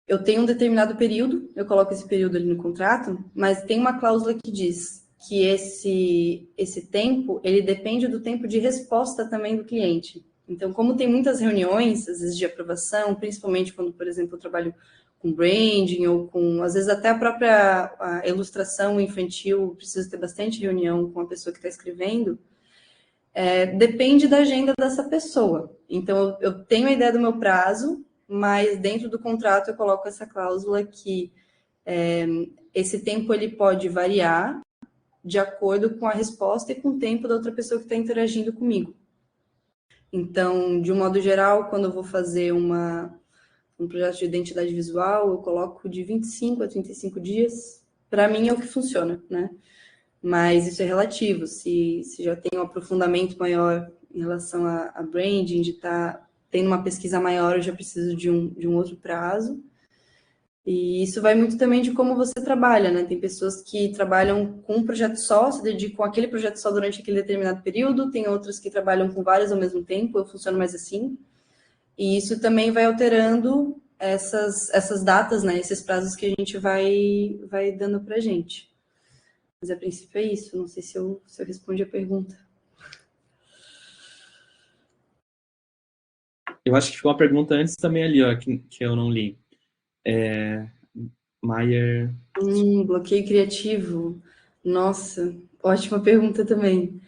eu tenho um determinado período, eu coloco esse período ali no contrato, mas tem uma cláusula que diz que esse tempo, ele depende do tempo de resposta também do cliente. Então, como tem muitas reuniões, às vezes de aprovação, principalmente quando, por exemplo, eu trabalho com branding ou com, às vezes, até a própria ilustração infantil, preciso ter bastante reunião com a pessoa que está escrevendo, depende da agenda dessa pessoa. Então, eu tenho a ideia do meu prazo, mas dentro do contrato eu coloco essa cláusula que esse tempo ele pode variar de acordo com a resposta e com o tempo da outra pessoa que está interagindo comigo. Então, de um modo geral, quando eu vou fazer um projeto de identidade visual, eu coloco de 25 a 35 dias. Para mim é o que funciona, né? Mas isso é relativo. Se já tem um aprofundamento maior em relação a branding, de estar tendo uma pesquisa maior, eu já preciso de um outro prazo. E isso vai muito também de como você trabalha, né? Tem pessoas que trabalham com um projeto só, se dedicam àquele projeto só durante aquele determinado período, tem outras que trabalham com vários ao mesmo tempo, eu funciono mais assim. E isso também vai alterando essas datas, né? Esses prazos que a gente vai dando pra gente. Mas a princípio é isso, não sei se eu respondi a pergunta. Eu acho que ficou uma pergunta antes também ali, ó, que eu não li. Maier. Bloqueio criativo. Nossa, ótima pergunta também.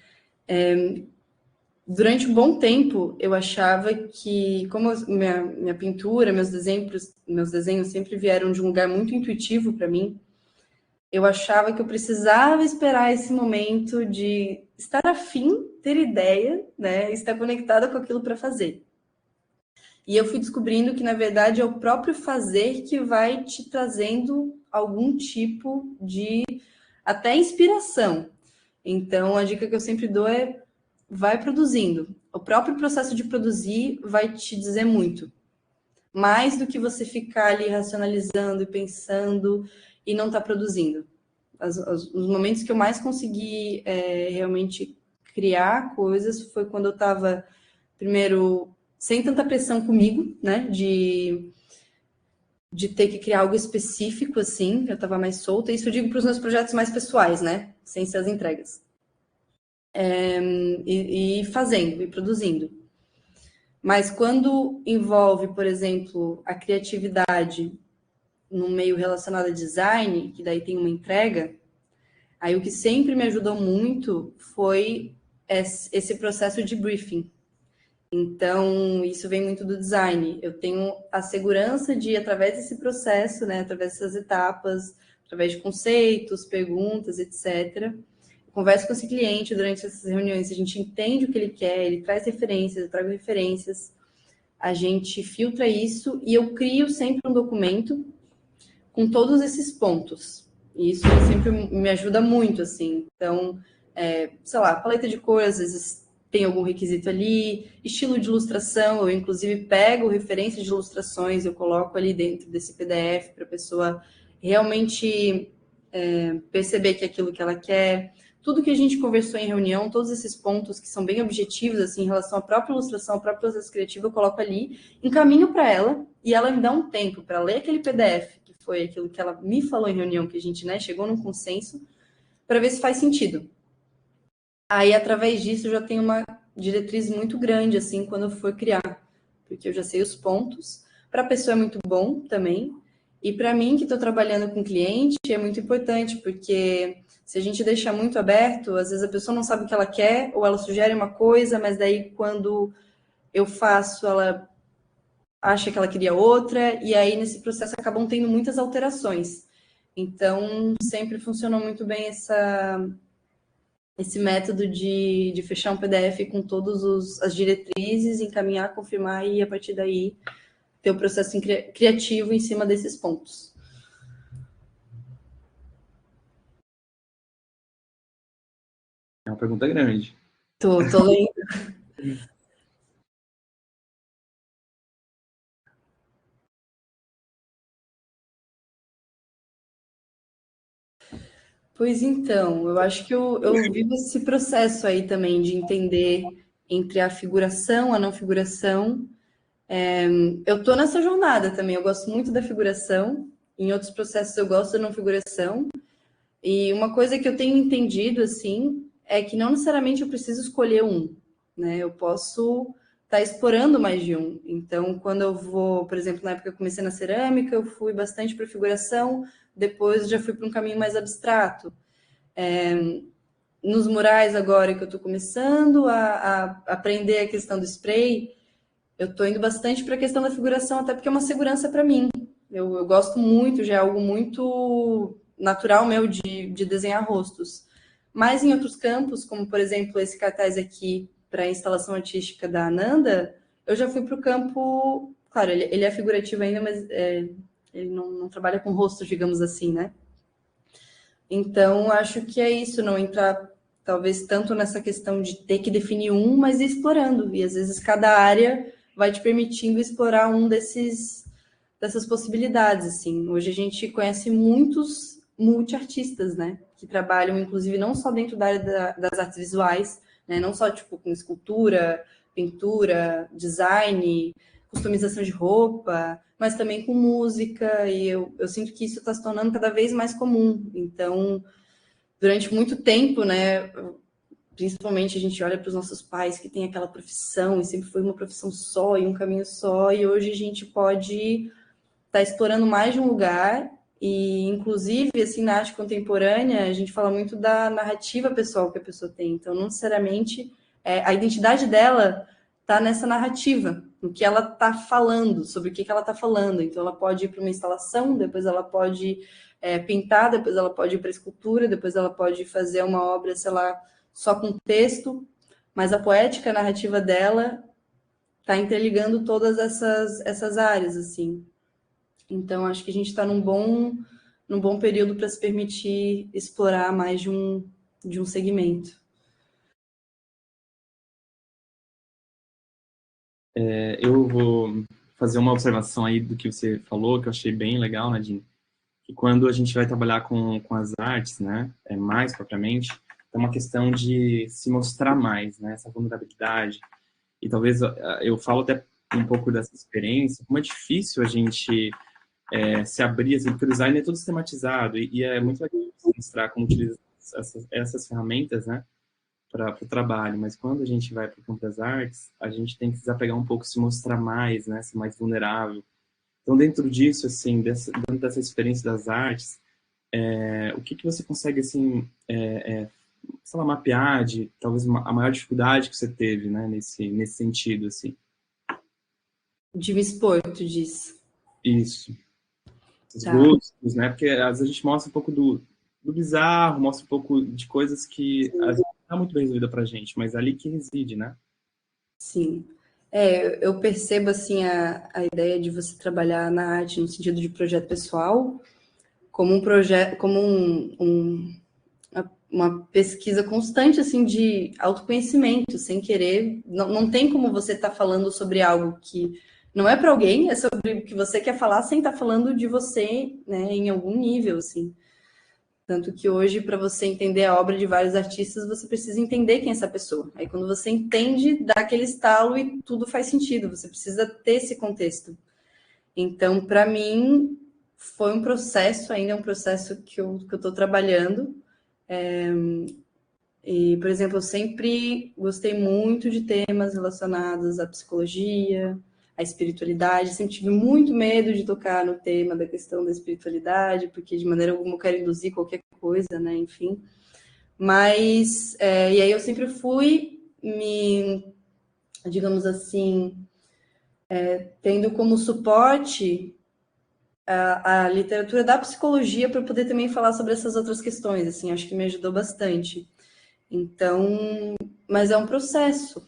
Durante um bom tempo, eu achava que, como minha pintura, meus desenhos sempre vieram de um lugar muito intuitivo para mim, eu achava que eu precisava esperar esse momento de estar afim, ter ideia, né, estar conectada com aquilo para fazer. E eu fui descobrindo que, na verdade, é o próprio fazer que vai te trazendo algum tipo de até inspiração. Então, a dica que eu sempre dou é vai produzindo. O próprio processo de produzir vai te dizer muito. Mais do que você ficar ali racionalizando e pensando e não estar produzindo. Os momentos que eu mais consegui realmente criar coisas foi quando eu estava, primeiro, sem tanta pressão comigo, né? De ter que criar algo específico, assim, eu estava mais solta. Isso eu digo para os meus projetos mais pessoais, né? Sem ser as entregas. e fazendo, e produzindo. Mas quando envolve, por exemplo, a criatividade no meio relacionado a design, que daí tem uma entrega, aí o que sempre me ajudou muito foi esse processo de briefing. Então, isso vem muito do design. Eu tenho a segurança de, através desse processo, né, através dessas etapas, através de conceitos, perguntas, etc., eu converso com esse cliente durante essas reuniões, a gente entende o que ele quer, ele traz referências, eu trago referências, a gente filtra isso e eu crio sempre um documento com todos esses pontos. E isso sempre me ajuda muito, assim. Então, sei lá, paleta de cor, às vezes tem algum requisito ali, estilo de ilustração, eu inclusive pego referências de ilustrações, eu coloco ali dentro desse PDF para a pessoa realmente perceber que é aquilo que ela quer. Tudo que a gente conversou em reunião, todos esses pontos que são bem objetivos, assim, em relação à própria ilustração, ao próprio processo criativo, eu coloco ali, encaminho para ela, e ela me dá um tempo para ler aquele PDF, que foi aquilo que ela me falou em reunião, que a gente, né, chegou num consenso, para ver se faz sentido. Aí, através disso, eu já tenho uma diretriz muito grande, assim, quando eu for criar, porque eu já sei os pontos. Para a pessoa é muito bom também, e para mim, que estou trabalhando com cliente, é muito importante, porque se a gente deixar muito aberto, às vezes a pessoa não sabe o que ela quer, ou ela sugere uma coisa, mas daí quando eu faço, ela acha que ela queria outra, e aí nesse processo acabam tendo muitas alterações. Então, sempre funcionou muito bem esse método de fechar um PDF com todas as diretrizes, encaminhar, confirmar e a partir daí ter o processo criativo em cima desses pontos. É uma pergunta grande. Tô lendo. Pois então, eu acho que eu vivo esse processo aí também de entender entre a figuração, a não figuração. Eu tô nessa jornada também, eu gosto muito da figuração, em outros processos eu gosto da não figuração. E uma coisa que eu tenho entendido, assim, é que não necessariamente eu preciso escolher um, né? Eu posso estar explorando mais de um. Então, quando eu vou, por exemplo, na época que eu comecei na cerâmica, eu fui bastante para figuração, depois já fui para um caminho mais abstrato. Nos murais, agora que eu estou começando a aprender a questão do spray, eu estou indo bastante para a questão da figuração, até porque é uma segurança para mim. Eu gosto muito, já é algo muito natural meu de desenhar rostos. Mas em outros campos, como por exemplo esse cartaz aqui para a instalação artística da Ananda, eu já fui para o campo. Claro, ele é figurativo ainda, mas ele não trabalha com rostos, digamos assim, né? Então, acho que é isso, não entrar talvez tanto nessa questão de ter que definir um, mas ir explorando. E às vezes cada área vai te permitindo explorar um dessas possibilidades, assim. Hoje a gente conhece muitos multiartistas, né? Que trabalham, inclusive, não só dentro da área das artes visuais, né? Não só, tipo, com escultura, pintura, design, customização de roupa, mas também com música, e eu sinto que isso está se tornando cada vez mais comum. Então, durante muito tempo, né, principalmente a gente olha para os nossos pais que têm aquela profissão, e sempre foi uma profissão só, e um caminho só, e hoje a gente pode estar explorando mais de um lugar, e inclusive, assim, na arte contemporânea, a gente fala muito da narrativa pessoal que a pessoa tem, então não necessariamente a identidade dela está nessa narrativa, no que ela está falando, sobre o que ela está falando. Então, ela pode ir para uma instalação, depois ela pode pintar, depois ela pode ir para escultura, depois ela pode fazer uma obra, sei lá, só com texto, mas a poética a narrativa dela está interligando todas essas áreas, assim. Então, acho que a gente está num bom período para se permitir explorar mais de um segmento. Eu vou fazer uma observação aí do que você falou, que eu achei bem legal, Nadine, que quando a gente vai trabalhar com as artes, né, mais propriamente, é uma questão de se mostrar mais, né, essa vulnerabilidade. E talvez eu falo até um pouco dessa experiência, como é difícil a gente se abrir, assim, porque o design é todo sistematizado e é muito legal mostrar como utiliza essas ferramentas, né, para o trabalho, mas quando a gente vai para o campo das artes, a gente tem que se desapegar um pouco, se mostrar mais, né, ser mais vulnerável. Então, dentro disso, assim, dentro dessa experiência das artes, o que você consegue, assim, sei lá, mapear de talvez a maior dificuldade que você teve, né, nesse sentido, assim? De me expor, tu diz. Isso. Os Tá. gostos, né? Porque às vezes a gente mostra um pouco do bizarro, mostra um pouco de coisas que às vezes não está muito bem resolvida pra gente, mas é ali que reside, né? Sim. Eu percebo, assim, a ideia de você trabalhar na arte no sentido de projeto pessoal como um projeto, como uma pesquisa constante, assim, de autoconhecimento, sem querer. Não tem como você estar falando sobre algo que não é para alguém, é sobre o que você quer falar, sem estar falando de você, né, em algum nível, assim. Tanto que hoje, para você entender a obra de vários artistas, você precisa entender quem é essa pessoa. Aí, quando você entende, dá aquele estalo e tudo faz sentido. Você precisa ter esse contexto. Então, para mim, foi um processo, ainda é um processo que eu estou trabalhando. E, por exemplo, eu sempre gostei muito de temas relacionados à psicologia, à espiritualidade. Sempre tive muito medo de tocar no tema da questão da espiritualidade, porque de maneira alguma eu quero induzir qualquer coisa, né? Enfim. Mas, e aí eu sempre fui digamos assim, tendo como suporte a literatura da psicologia para poder também falar sobre essas outras questões, assim, acho que me ajudou bastante. Então, mas é um processo.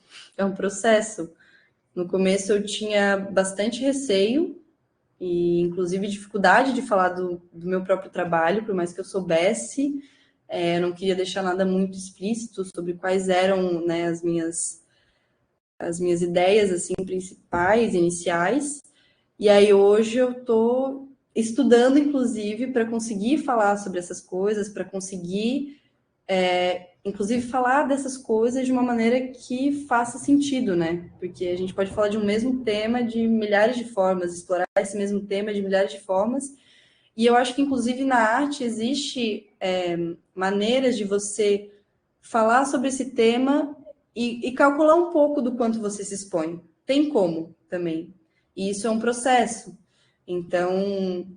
No começo eu tinha bastante receio e, inclusive, dificuldade de falar do meu próprio trabalho, por mais que eu soubesse, eu não queria deixar nada muito explícito sobre quais eram, né, as minhas ideias, assim, principais, iniciais. E aí hoje eu estou estudando, inclusive, para conseguir falar sobre essas coisas, para conseguir inclusive falar dessas coisas de uma maneira que faça sentido, né? Porque a gente pode falar de um mesmo tema de milhares de formas, explorar esse mesmo tema de milhares de formas. E eu acho que, inclusive, na arte existe maneiras de você falar sobre esse tema e calcular um pouco do quanto você se expõe. Tem como também. E isso é um processo. Então,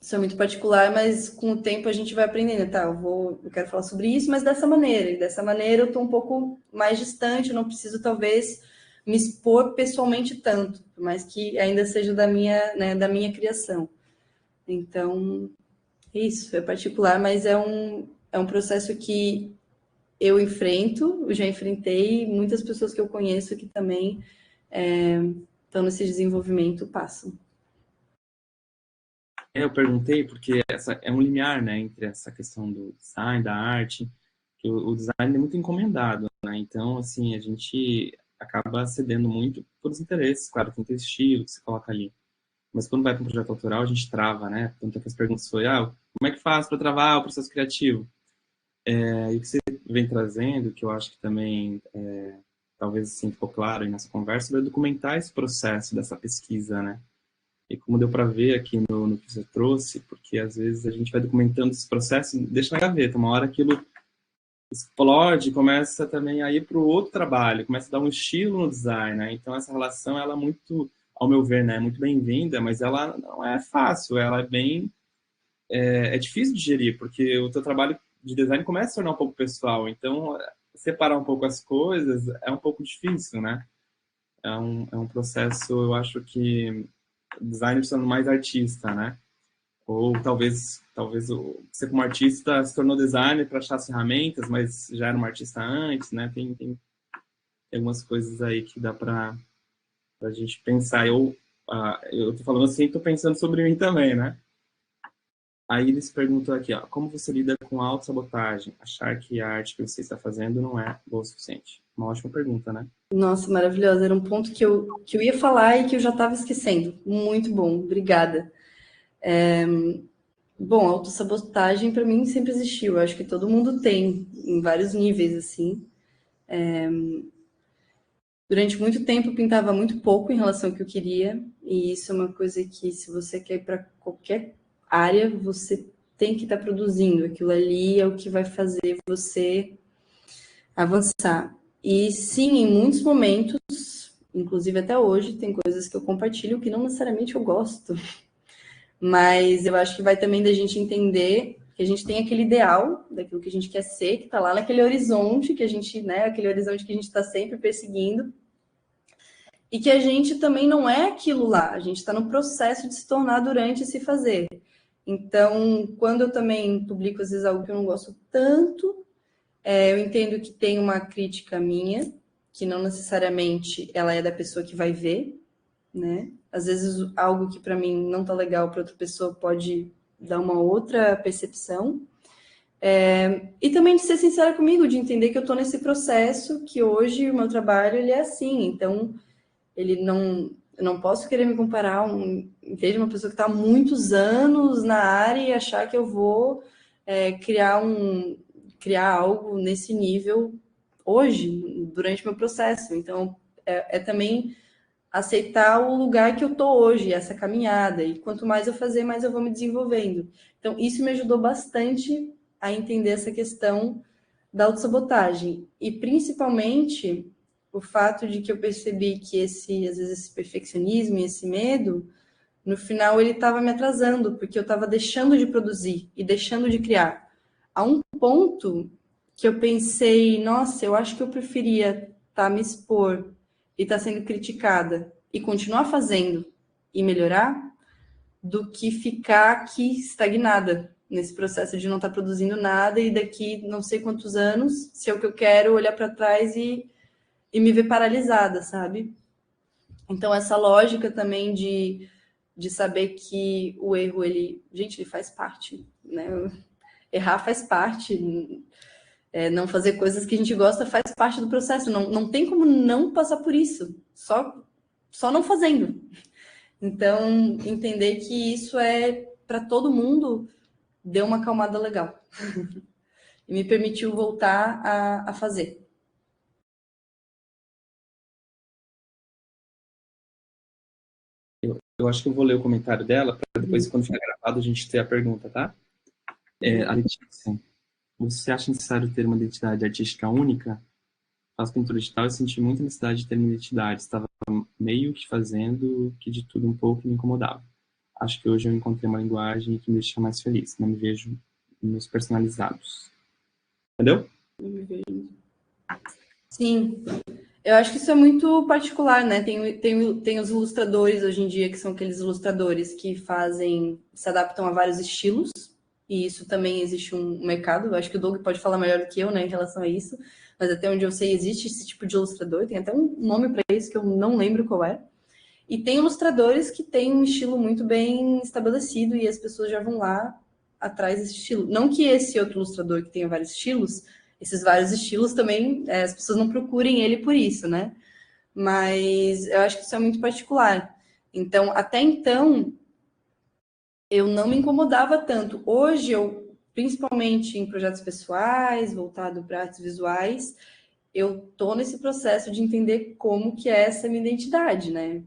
isso é muito particular, mas com o tempo a gente vai aprendendo, tá? Eu quero falar sobre isso, mas dessa maneira. E dessa maneira eu estou um pouco mais distante, eu não preciso talvez me expor pessoalmente tanto, mas que ainda seja da minha, né, da minha criação. Então, isso é particular, mas é um processo que eu enfrento, eu já enfrentei, muitas pessoas que eu conheço que também estão nesse desenvolvimento passam. Eu perguntei porque essa é um limiar, né, entre essa questão do design, da arte, que o design é muito encomendado, né? Então, assim, a gente acaba cedendo muito por os interesses, claro, tem que ter estilo que você coloca ali. Mas quando vai para um projeto autoral, a gente trava, né? Tanto que as perguntas foi, como é que faz para travar o processo criativo? E o que você vem trazendo, que eu acho que também, talvez assim, ficou claro aí nessa conversa, é documentar esse processo dessa pesquisa, né? E como deu para ver aqui no que você trouxe, porque às vezes a gente vai documentando esse processo e deixa na gaveta, uma hora aquilo explode, começa também a ir para o outro trabalho, começa a dar um estilo no design, né? Então essa relação, ela é muito, ao meu ver, né, muito bem-vinda, mas ela não é fácil, ela é bem, é difícil de gerir, porque o teu trabalho de design começa a se tornar um pouco pessoal, então separar um pouco as coisas é um pouco difícil, né? É um processo, eu acho que o designer sendo mais artista, né? Ou talvez você como artista se tornou designer para achar as ferramentas, mas já era um artista antes, né? Tem algumas coisas aí que dá para a gente pensar. Eu tô falando assim, tô pensando sobre mim também, né? Aí eles perguntam aqui, ó, como você lida com a autossabotagem? Achar que a arte que você está fazendo não é boa o suficiente? Uma ótima pergunta, né? Nossa, maravilhosa. Era um ponto que eu ia falar e que eu já estava esquecendo. Muito bom, obrigada. Bom, autossabotagem para mim sempre existiu. Eu acho que todo mundo tem, em vários níveis, assim. Durante muito tempo eu pintava muito pouco em relação ao que eu queria, e isso é uma coisa que, se você quer ir para qualquer área, você tem que estar produzindo. Aquilo ali é o que vai fazer você avançar. E sim, em muitos momentos, inclusive até hoje, tem coisas que eu compartilho que não necessariamente eu gosto. Mas eu acho que vai também da gente entender que a gente tem aquele ideal daquilo que a gente quer ser, que está lá naquele horizonte que a gente, né, aquele horizonte que a gente está sempre perseguindo, e que a gente também não é aquilo lá, a gente está no processo de se tornar durante se fazer. Então, quando eu também publico, às vezes, algo que eu não gosto tanto, eu entendo que tem uma crítica minha, que não necessariamente ela é da pessoa que vai ver, né? Às vezes algo que para mim não tá legal para outra pessoa pode dar uma outra percepção. E também de ser sincera comigo, de entender que eu tô nesse processo, que hoje o meu trabalho ele é assim, então ele não, eu não posso querer me comparar a entende, uma pessoa que está há muitos anos na área e achar que eu vou criar algo nesse nível hoje, durante meu processo. Então, é também aceitar o lugar que eu tô hoje, essa caminhada. E quanto mais eu fazer, mais eu vou me desenvolvendo. Então, isso me ajudou bastante a entender essa questão da autossabotagem. E principalmente o fato de que eu percebi que às vezes, esse perfeccionismo e esse medo, no final ele estava me atrasando, porque eu estava deixando de produzir e deixando de criar. A um ponto que eu pensei, nossa, eu acho que eu preferia me expor e estar sendo criticada e continuar fazendo e melhorar do que ficar aqui estagnada nesse processo de não estar produzindo nada e daqui não sei quantos anos, se é o que eu quero, olhar para trás e me ver paralisada, sabe? Então, essa lógica também de saber que o erro, ele faz parte, né? Errar faz parte, não fazer coisas que a gente gosta faz parte do processo, não tem como não passar por isso, só não fazendo. Então, entender que isso é para todo mundo deu uma acalmada legal e me permitiu voltar a fazer. Eu acho que eu vou ler o comentário dela, para depois, quando ficar gravado, a gente ter a pergunta, tá? A Letícia, você acha necessário ter uma identidade artística única? Faço pintura digital e senti muita necessidade de ter uma identidade. Estava meio que fazendo que de tudo um pouco e me incomodava. Acho que hoje eu encontrei uma linguagem que me deixa mais feliz. Não me vejo nos personalizados. Entendeu? Sim, eu acho que isso é muito particular, né? Tem os ilustradores hoje em dia, que são aqueles ilustradores que se adaptam a vários estilos, e isso também existe um mercado. Eu acho que o Doug pode falar melhor do que eu, né, em relação a isso, mas até onde eu sei, existe esse tipo de ilustrador, tem até um nome para isso que eu não lembro qual é. E tem ilustradores que têm um estilo muito bem estabelecido e as pessoas já vão lá atrás desse estilo. Não que esse outro ilustrador que tenha vários estilos, esses vários estilos também, as pessoas não procurem ele por isso, né? Mas eu acho que isso é muito particular. Então, até então, eu não me incomodava tanto. Hoje, principalmente em projetos pessoais, voltado para artes visuais, eu tô nesse processo de entender como que é essa minha identidade, né?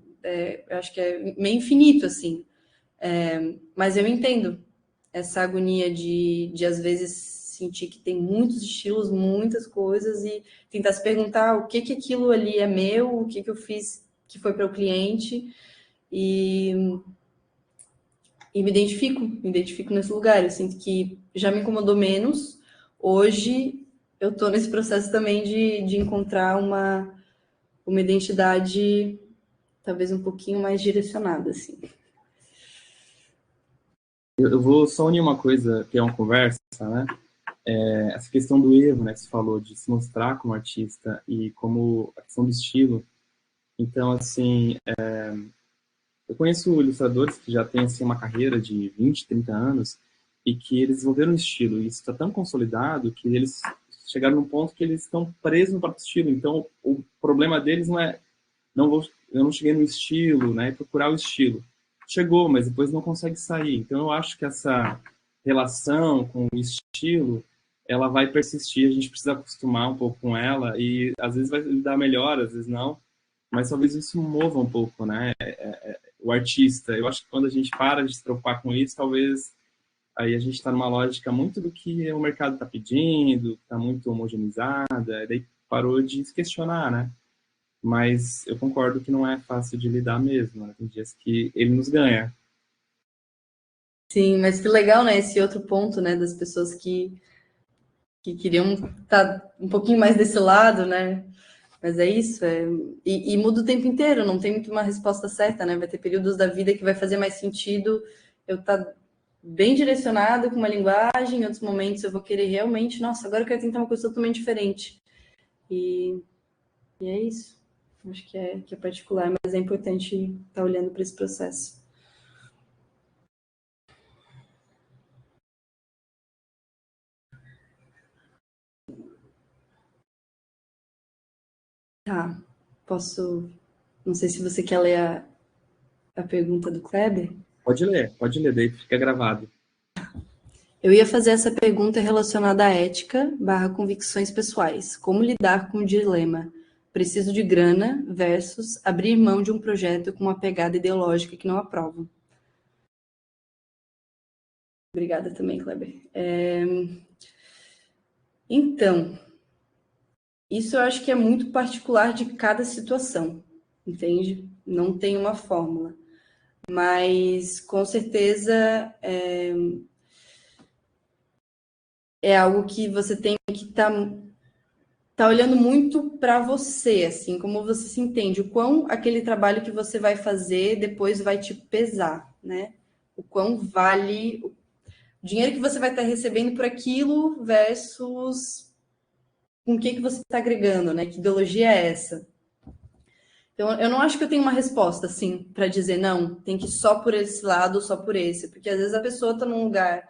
Eu acho que é meio infinito, assim. Mas eu entendo essa agonia de às vezes, sentir que tem muitos estilos, muitas coisas, e tentar se perguntar o que aquilo ali é meu, o que eu fiz que foi para o cliente, e, me identifico nesse lugar. Eu sinto que já me incomodou menos. Hoje, eu estou nesse processo também de encontrar uma identidade talvez um pouquinho mais direcionada, assim. Eu vou só unir uma coisa, que é uma conversa, né? Essa questão do erro, né, que você falou, de se mostrar como artista e como a questão do estilo. Então, assim, eu conheço ilustradores que já têm assim, uma carreira de 20, 30 anos e que eles desenvolveram um estilo. E isso está tão consolidado que eles chegaram num ponto que eles estão presos no próprio estilo. Então, o problema deles não é eu não cheguei no estilo, né, procurar o estilo. Chegou, mas depois não consegue sair. Então, eu acho que essa relação com o estilo, ela vai persistir. A gente precisa acostumar um pouco com ela e às vezes vai dar melhor, às vezes não. Mas talvez isso mova um pouco, né? O artista. Eu acho que quando a gente para de se preocupar com isso, talvez Aí a gente está numa lógica muito do que o mercado está pedindo, está muito homogeneizada, daí parou de se questionar, né? Mas eu concordo que não é fácil de lidar mesmo, né? Tem dias que ele nos ganha. Sim, mas que legal, né? Esse outro ponto, né? Das pessoas que queriam estar um pouquinho mais desse lado, né? Mas é isso, e muda o tempo inteiro, não tem muito uma resposta certa, né? Vai ter períodos da vida que vai fazer mais sentido eu estar bem direcionado com uma linguagem, em outros momentos eu vou querer realmente, nossa, agora eu quero tentar uma coisa totalmente diferente. E, e é isso. Acho que é particular, mas é importante estar olhando para esse processo. Tá, posso. Não sei se você quer ler a pergunta do Kleber. Pode ler, daí fica gravado. Eu ia fazer essa pergunta relacionada à ética barra convicções pessoais. Como lidar com o dilema? Preciso de grana versus abrir mão de um projeto com uma pegada ideológica que não aprovo. Obrigada também, Kleber. Então, isso eu acho que é muito particular de cada situação, entende? Não tem uma fórmula. Mas, com certeza, é algo que você tem que tá olhando muito para você, assim, como você se entende, o quão aquele trabalho que você vai fazer depois vai te pesar, né? O quão vale o dinheiro que você vai estar recebendo por aquilo versus com o que você está agregando, né? Que ideologia é essa? Então, eu não acho que eu tenho uma resposta, assim, para dizer, não, tem que ir só por esse lado, só por esse, porque às vezes a pessoa está num lugar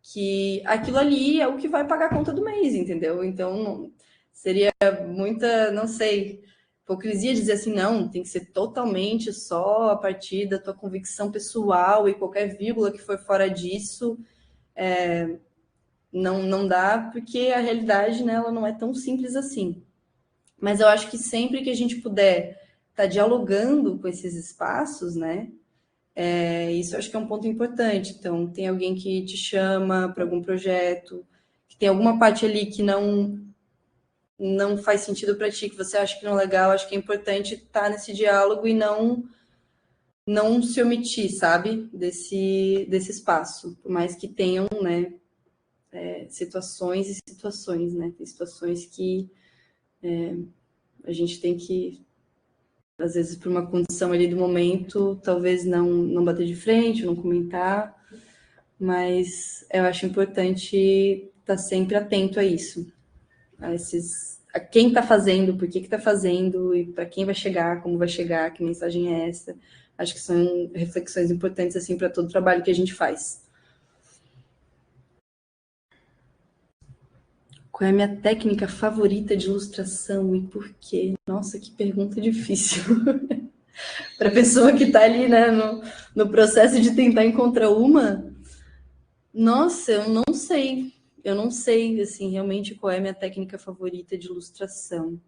que aquilo ali é o que vai pagar a conta do mês, entendeu? Então, seria muita, não sei, hipocrisia dizer assim, não, tem que ser totalmente só a partir da tua convicção pessoal e qualquer vírgula que for fora disso, não dá, porque a realidade, né, ela não é tão simples assim. Mas eu acho que sempre que a gente puder estar dialogando com esses espaços, né, isso eu acho que é um ponto importante. Então, tem alguém que te chama para algum projeto, que tem alguma parte ali que não faz sentido para ti, que você acha que não é legal, acho que é importante estar nesse diálogo e não se omitir, sabe, desse espaço, por mais que tenham, né, situações e situações, né, tem situações que a gente tem que, às vezes, por uma condição ali do momento, talvez não bater de frente, não comentar, mas eu acho importante estar sempre atento a isso, a quem está fazendo, por que está fazendo e para quem vai chegar, como vai chegar, que mensagem é essa. Acho que são reflexões importantes assim para todo o trabalho que a gente faz. Qual é a minha técnica favorita de ilustração e por quê? Nossa, que pergunta difícil. Para a pessoa que está ali, né, no processo de tentar encontrar uma, nossa, eu não sei. Eu não sei, assim, realmente qual é a minha técnica favorita de ilustração.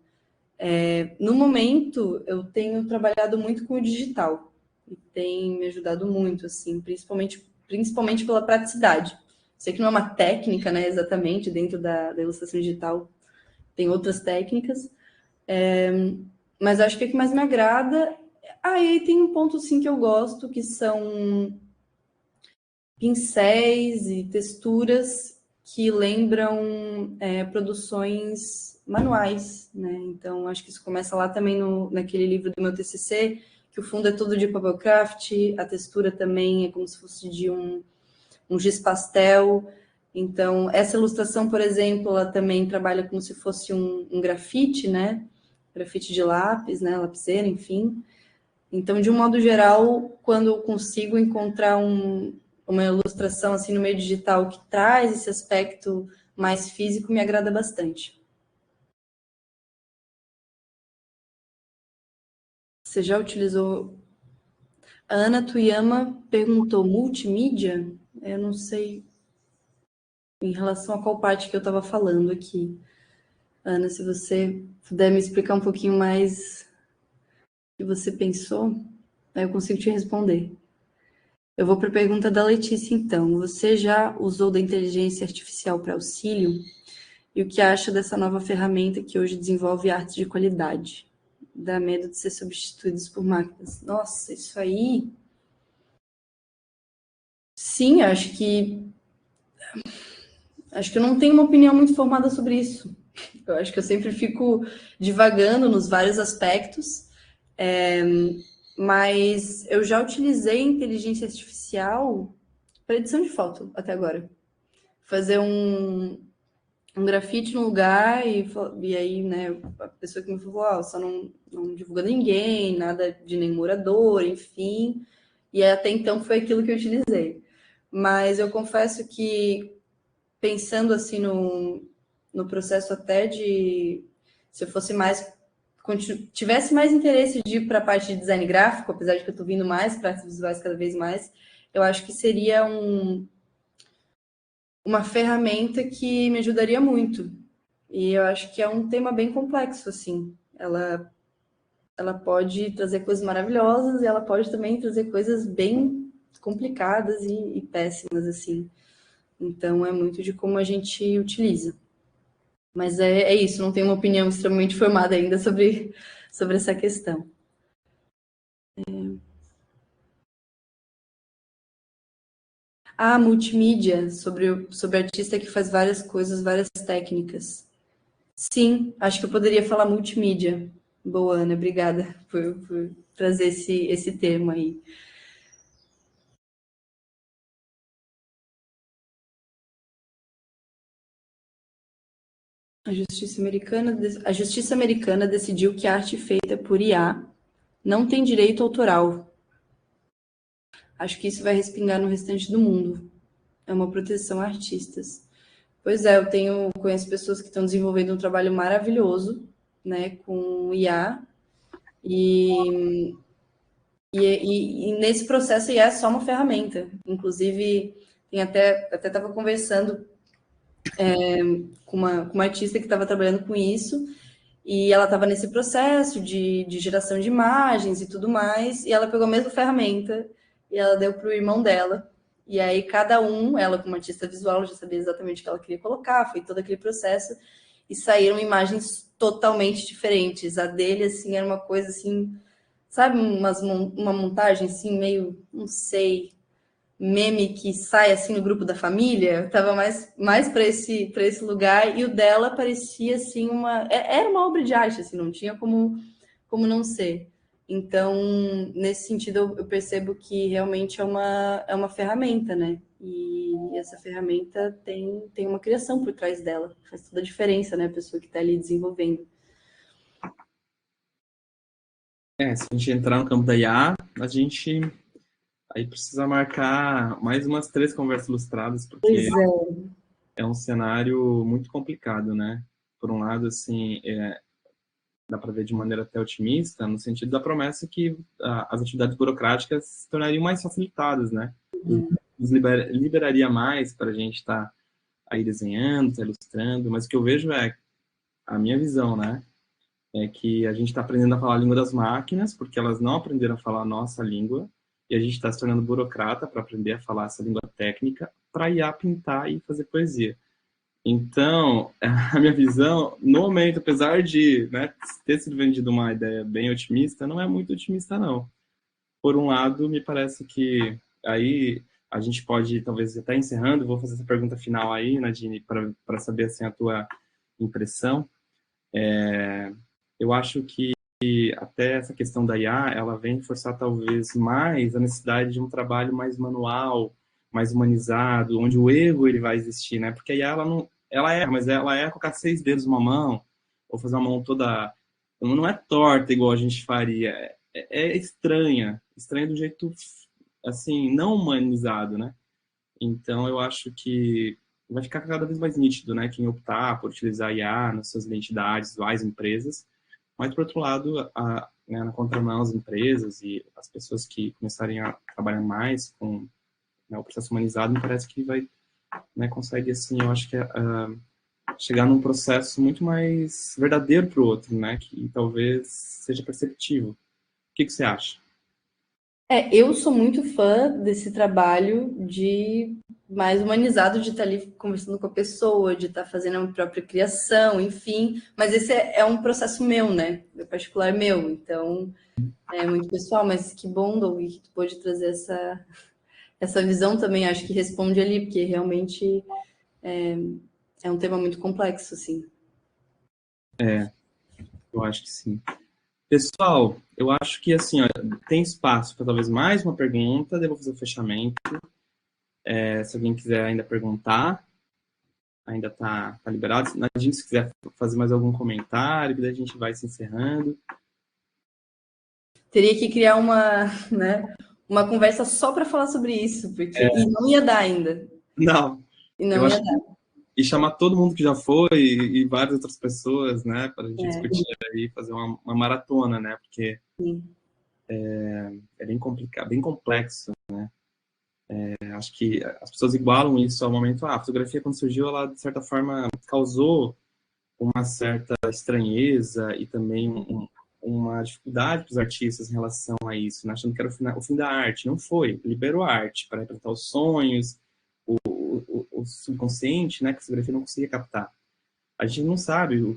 No momento, eu tenho trabalhado muito com o digital e tem me ajudado muito, assim, principalmente pela praticidade. Sei que não é uma técnica, né, exatamente, dentro da ilustração digital, tem outras técnicas, mas acho que o que mais me agrada. Ah, e aí tem um ponto, sim, que eu gosto, que são pincéis e texturas que lembram produções manuais, né? Então, acho que isso começa lá também naquele livro do meu TCC, que o fundo é todo de papel craft, a textura também é como se fosse de um giz pastel. Então, essa ilustração, por exemplo, ela também trabalha como se fosse um grafite, né? Grafite de lápis, né? Lapiseira, enfim. Então, de um modo geral, quando eu consigo encontrar uma ilustração assim no meio digital que traz esse aspecto mais físico, me agrada bastante. Você já utilizou? A Ana Tuyama perguntou multimídia? Eu não sei em relação a qual parte que eu estava falando aqui. Ana, se você puder me explicar um pouquinho mais o que você pensou, aí eu consigo te responder. Eu vou para a pergunta da Letícia, então. Você já usou da inteligência artificial para auxílio? E o que acha dessa nova ferramenta que hoje desenvolve arte de qualidade? Dá medo de ser substituídos por máquinas. Nossa, isso aí. Sim, acho que eu não tenho uma opinião muito formada sobre isso. Eu acho que eu sempre fico divagando nos vários aspectos, mas eu já utilizei inteligência artificial para edição de foto até agora. Fazer um grafite no lugar e aí, né, a pessoa que me falou, só não divulga ninguém, nada de nem morador, enfim. E até então foi aquilo que eu utilizei. Mas eu confesso que pensando assim no processo até de se eu fosse mais tivesse mais interesse de ir para a parte de design gráfico, apesar de que eu estou vindo mais para artes visuais cada vez mais, eu acho que seria uma ferramenta que me ajudaria muito. E eu acho que é um tema bem complexo, assim. Ela pode trazer coisas maravilhosas e ela pode também trazer coisas bem complicadas e péssimas, assim. Então, é muito de como a gente utiliza. Mas é isso, não tenho uma opinião extremamente formada ainda sobre essa questão. Multimídia, sobre artista que faz várias coisas, várias técnicas. Sim, acho que eu poderia falar multimídia. Boa, Ana, obrigada por trazer esse termo aí. A Justiça Americana decidiu que a arte feita por IA não tem direito autoral. Acho que isso vai respingar no restante do mundo. É uma proteção a artistas. Pois é, conheço pessoas que estão desenvolvendo um trabalho maravilhoso, né, com IA, e, e nesse processo a IA é só uma ferramenta. Inclusive, até estava conversando com uma artista que estava trabalhando com isso, e ela estava nesse processo de geração de imagens e tudo mais, e ela pegou a mesma ferramenta e ela deu para o irmão dela. E aí cada ela como artista visual, já sabia exatamente o que ela queria colocar, foi todo aquele processo, e saíram imagens totalmente diferentes. A dele, assim, era uma coisa assim, sabe, uma montagem assim, meio, não sei, meme que sai assim no grupo da família, tava mais para esse lugar, e o dela parecia assim era uma obra de arte, assim, não tinha como não ser. Então, nesse sentido, eu percebo que realmente é uma ferramenta, né? E essa ferramenta tem uma criação por trás dela. Faz toda a diferença, né? A pessoa que está ali desenvolvendo. Se a gente entrar no campo da IA, a gente aí precisa marcar mais umas 3 conversas ilustradas, Pois porque é. é um cenário muito complicado, né? Por um lado, assim, dá para ver de maneira até otimista, no sentido da promessa que as atividades burocráticas se tornariam mais facilitadas, né? Nos liberaria mais para a gente estar aí desenhando, tá ilustrando, mas o que eu vejo a minha visão, né? É que a gente está aprendendo a falar a língua das máquinas, porque elas não aprenderam a falar a nossa língua, e a gente está se tornando burocrata para aprender a falar essa língua técnica, para ir a pintar e fazer poesia. Então, a minha visão, no momento, apesar de, né, ter sido vendido uma ideia bem otimista, não é muito otimista, não. Por um lado, me parece que aí a gente pode, talvez, até encerrando, vou fazer essa pergunta final aí, Nadine, para saber assim, a tua impressão. Eu acho que até essa questão da IA, ela vem forçar talvez mais a necessidade de um trabalho mais manual, mais humanizado, onde o erro ele vai existir, né? Porque a IA ela erra, mas ela erra colocar 6 dedos numa mão ou fazer uma mão toda não é torta igual a gente faria, é estranha do jeito assim não humanizado, né? Então eu acho que vai ficar cada vez mais nítido, né? Quem optar por utilizar a IA nas suas identidades visuais, empresas, mas, por outro lado, né, na contramão, as empresas e as pessoas que começarem a trabalhar mais com, né, o processo humanizado, me parece que vai, né, consegue, assim, eu acho que chegar num processo muito mais verdadeiro para o outro, né, que talvez seja perceptível. O que você acha? Eu sou muito fã desse trabalho de mais humanizado, de estar ali conversando com a pessoa, de estar fazendo a própria criação, enfim. Mas esse é um processo meu, né? É particular meu, então é muito pessoal. Mas que bom, Doug, que tu pôde trazer essa visão também. Acho que responde ali, porque realmente é um tema muito complexo, assim. Eu acho que sim. Pessoal, eu acho que assim, ó, tem espaço para talvez mais uma pergunta, devo fazer o fechamento. Se alguém quiser ainda perguntar, ainda tá liberado. A gente, se quiser fazer mais algum comentário, daí a gente vai se encerrando. Teria que criar né, uma conversa só para falar sobre isso, porque e não ia dar ainda. Não, E eu não ia acho dar. e chamar todo mundo que já foi e várias outras pessoas, né, para a gente É, discutir aí, fazer uma maratona, né, porque sim. é bem complicado, bem complexo. Acho que as pessoas igualam isso ao momento, a fotografia quando surgiu, ela de certa forma causou uma certa estranheza e também uma dificuldade para os artistas em relação a isso, né? Achando que era o fim da arte. Não foi, liberou a arte para representar os sonhos, o subconsciente, né, que a fotografia não conseguia captar. A gente não sabe o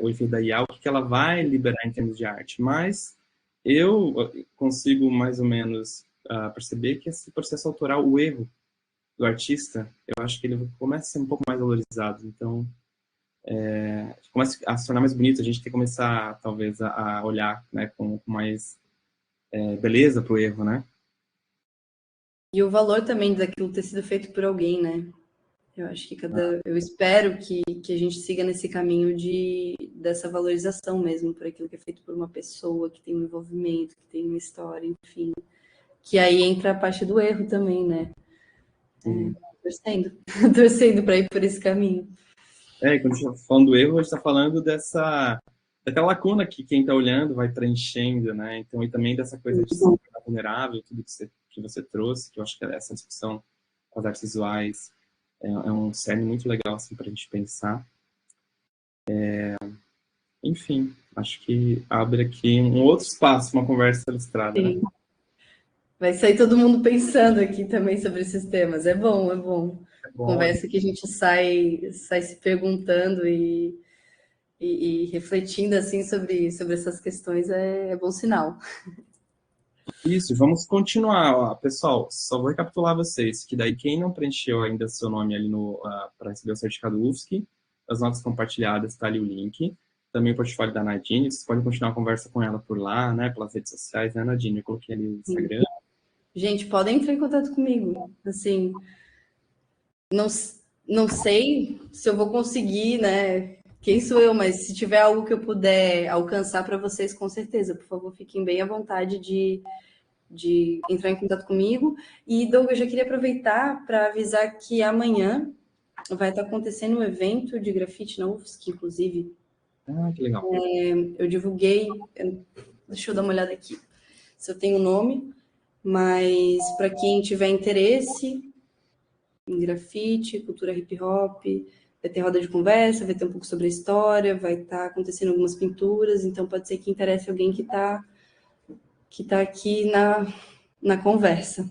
efeito da IA, o que ela vai liberar em termos de arte, mas eu consigo mais ou menos perceber que esse processo autoral, o erro do artista, eu acho que ele começa a ser um pouco mais valorizado. Então, começa a se tornar mais bonito, a gente tem que começar, talvez, a olhar, né, com mais beleza para o erro, né? E o valor também daquilo ter sido feito por alguém, né? Eu acho que eu espero que a gente siga nesse caminho dessa valorização mesmo, por aquilo que é feito por uma pessoa, que tem um envolvimento, que tem uma história, enfim. Que aí entra a parte do erro também, né? Sim. Torcendo, torcendo para ir por esse caminho. E quando a gente está falando do erro, a gente está falando daquela lacuna que quem está olhando vai preenchendo, né? Então, e também dessa coisa de ser vulnerável, tudo que você trouxe, que eu acho que essa discussão com as artes visuais é um cerne muito legal assim, para a gente pensar. Enfim, acho que abre aqui um outro espaço, uma conversa ilustrada, né? Sim. Vai sair todo mundo pensando aqui também sobre esses temas. É bom, é bom. É bom, Conversa que a gente sai se perguntando e refletindo assim sobre essas questões é bom sinal. isso, vamos continuar, ó. Pessoal, só vou recapitular vocês, que daí quem não preencheu ainda seu nome ali no para receber o certificado UFSC, as notas compartilhadas, está ali o link. Também o portfólio da Nadine, vocês podem continuar a conversa com ela por lá, né, pelas redes sociais, né, Nadine? Eu coloquei ali o Instagram. Gente, podem entrar em contato comigo. Assim, não, não sei se eu vou conseguir, né? Quem sou eu, mas se tiver algo que eu puder alcançar para vocês, com certeza, por favor, fiquem bem à vontade de entrar em contato comigo. E, Doug, eu já queria aproveitar para avisar que amanhã vai estar acontecendo um evento de grafite na UFSC, inclusive. Ah, que legal. Eu divulguei, deixa eu dar uma olhada aqui se eu tenho o nome, mas para quem tiver interesse em grafite, cultura hip hop, vai ter roda de conversa, vai ter um pouco sobre a história, vai estar acontecendo algumas pinturas, então pode ser que interesse alguém que tá aqui na conversa.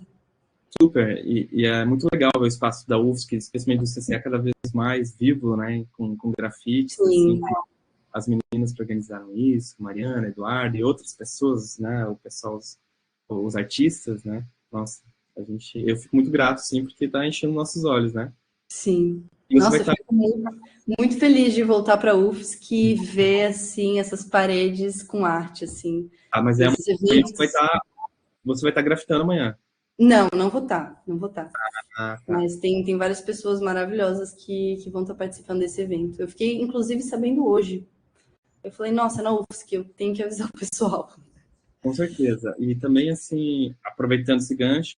Super, e é muito legal ver o espaço da UFSC, especialmente do CCA, cada vez mais vivo, né, com grafites, assim, Sim, as meninas que organizaram isso, Mariana, Eduardo e outras pessoas, né, o pessoal, os artistas, né, nossa, eu fico muito grato, sim, porque está enchendo nossos olhos, né. sim. E você vai Nossa, eu estar, fico muito feliz de voltar para a UFSC e ver assim essas paredes com arte assim. mas é Esses amanhã eventos. você vai estar grafitando amanhã. Não, não vou estar, não vou estar. Ah, tá. Mas tem várias pessoas maravilhosas que vão estar participando desse evento. Eu fiquei, inclusive, sabendo hoje. Eu falei, nossa, na UFSC, eu tenho que avisar o pessoal. Com certeza. E também, assim, aproveitando esse gancho,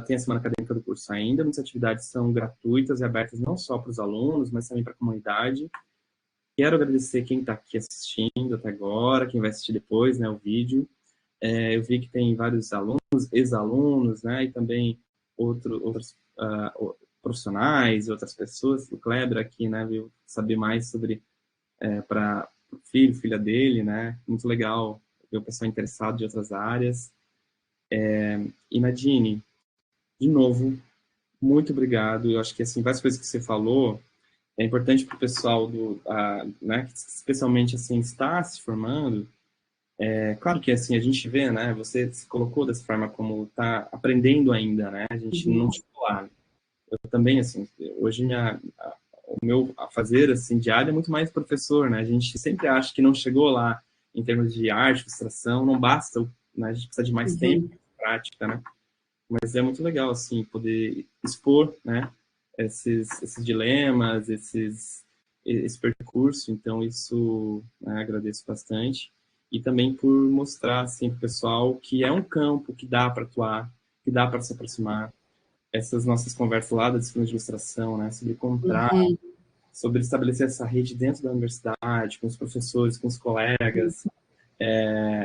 tem a semana acadêmica do curso ainda, muitas atividades são gratuitas e abertas não só para os alunos, mas também para a comunidade. Quero agradecer quem está aqui assistindo até agora, quem vai assistir depois, né, o vídeo. Eu vi que tem vários alunos, ex-alunos, né, e também outros profissionais, outras pessoas. O Kleber aqui, né, veio saber mais sobre para o filho, filha dele, né, muito legal ver o pessoal interessado de outras áreas. E Nadine, de novo, muito obrigado. Eu acho que, assim, várias coisas que você falou é importante para o pessoal né, que especialmente, assim, está se formando. É claro que, assim, a gente vê, né, você se colocou dessa forma como está aprendendo ainda, né, a gente não chegou lá. Eu também, assim, hoje o meu fazer, assim, diário é muito mais professor, né, a gente sempre acha que não chegou lá em termos de arte, ilustração, não basta, né, a gente precisa de mais tempo, prática, né. Mas é muito legal, assim, poder expor, né, esses dilemas, esse percurso. Então, isso, né, agradeço bastante. E também por mostrar, assim, para o pessoal que é um campo que dá para atuar, que dá para se aproximar. Essas nossas conversas lá da disciplina de ilustração, né, sobre encontrar, sobre estabelecer essa rede dentro da universidade, com os professores, com os colegas,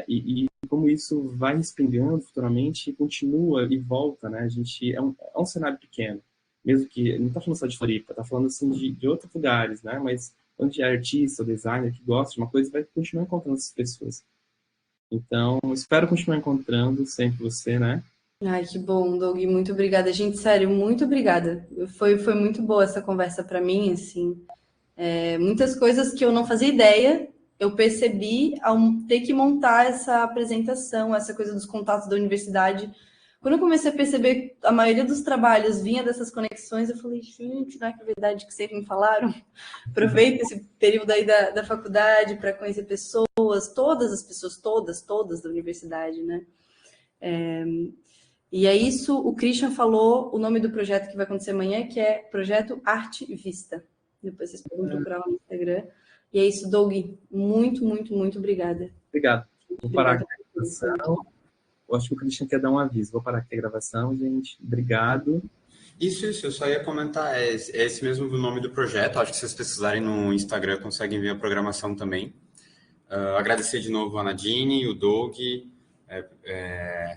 e como isso vai respingando futuramente e continua e volta, né? A gente é um cenário pequeno, mesmo que não está falando só de Floripa, está falando assim de outros lugares, né? Mas onde é artista, designer que gosta de uma coisa, vai continuar encontrando essas pessoas. Então, espero continuar encontrando sempre você, né? Ai, que bom, Doug, muito obrigada. Gente, sério, muito obrigada. Foi muito boa essa conversa para mim, assim. Muitas coisas que eu não fazia ideia, eu percebi ao ter que montar essa apresentação, essa coisa dos contatos da universidade. Quando eu comecei a perceber que a maioria dos trabalhos vinha dessas conexões, eu falei, gente, não é que é verdade que sempre me falaram? Aproveita esse período aí da faculdade para conhecer pessoas, todas as pessoas, todas da universidade, né? E é isso, o Christian falou o nome do projeto que vai acontecer amanhã, que é Projeto Arte Vista. Depois vocês podem procurar lá no Instagram. E é isso, Doug. Muito, muito, muito obrigada. Obrigado. Vou parar aqui Obrigada a gravação. Eu acho que o Christian quer dar um aviso. Vou parar aqui a gravação, gente. Obrigado. Isso, eu só ia comentar, é esse mesmo o nome do projeto, acho que se vocês pesquisarem no Instagram conseguem ver a programação também. Agradecer de novo a Nadine, o Doug,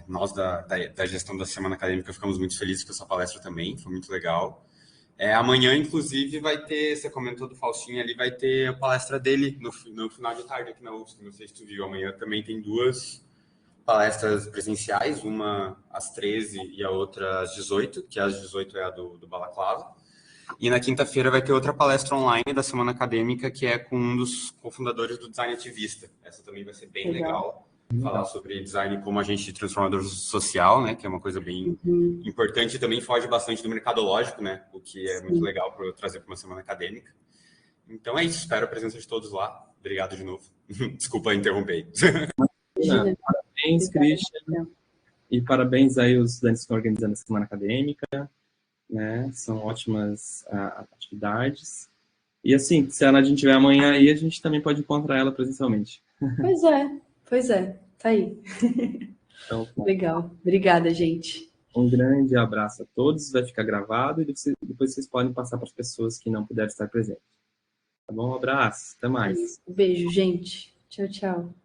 nós da gestão da Semana Acadêmica ficamos muito felizes com essa palestra também, foi muito legal. Amanhã, inclusive, vai ter, você comentou do Faustinho ali, vai ter a palestra dele no final de tarde aqui na UFSC, não sei se tu viu, amanhã também tem duas palestras presenciais, uma às 13 e a outra às 18, que às 18 é a do Balaclava. E na quinta-feira vai ter outra palestra online da Semana Acadêmica, que é com um dos cofundadores do Design Ativista. Essa também vai ser bem legal. Falar sobre design como agente transformador social, né? Que é uma coisa bem importante e também foge bastante do mercadológico, né? O que é muito legal para eu trazer para uma Semana Acadêmica. Então é isso, espero a presença de todos lá. Obrigado de novo. Desculpa interromper. Parabéns, Christian. E parabéns aí aos estudantes que estão organizando a Semana Acadêmica, né? São ótimas atividades. E assim, se a Nadine estiver amanhã aí, a gente também pode encontrar ela presencialmente. Pois é. Tá aí. Então, Legal. Obrigada, gente. Um grande abraço a todos. Vai ficar gravado e depois vocês podem passar para as pessoas que não puderam estar presentes. Tá bom? Um abraço. Até mais. Beijo, gente. Tchau, tchau.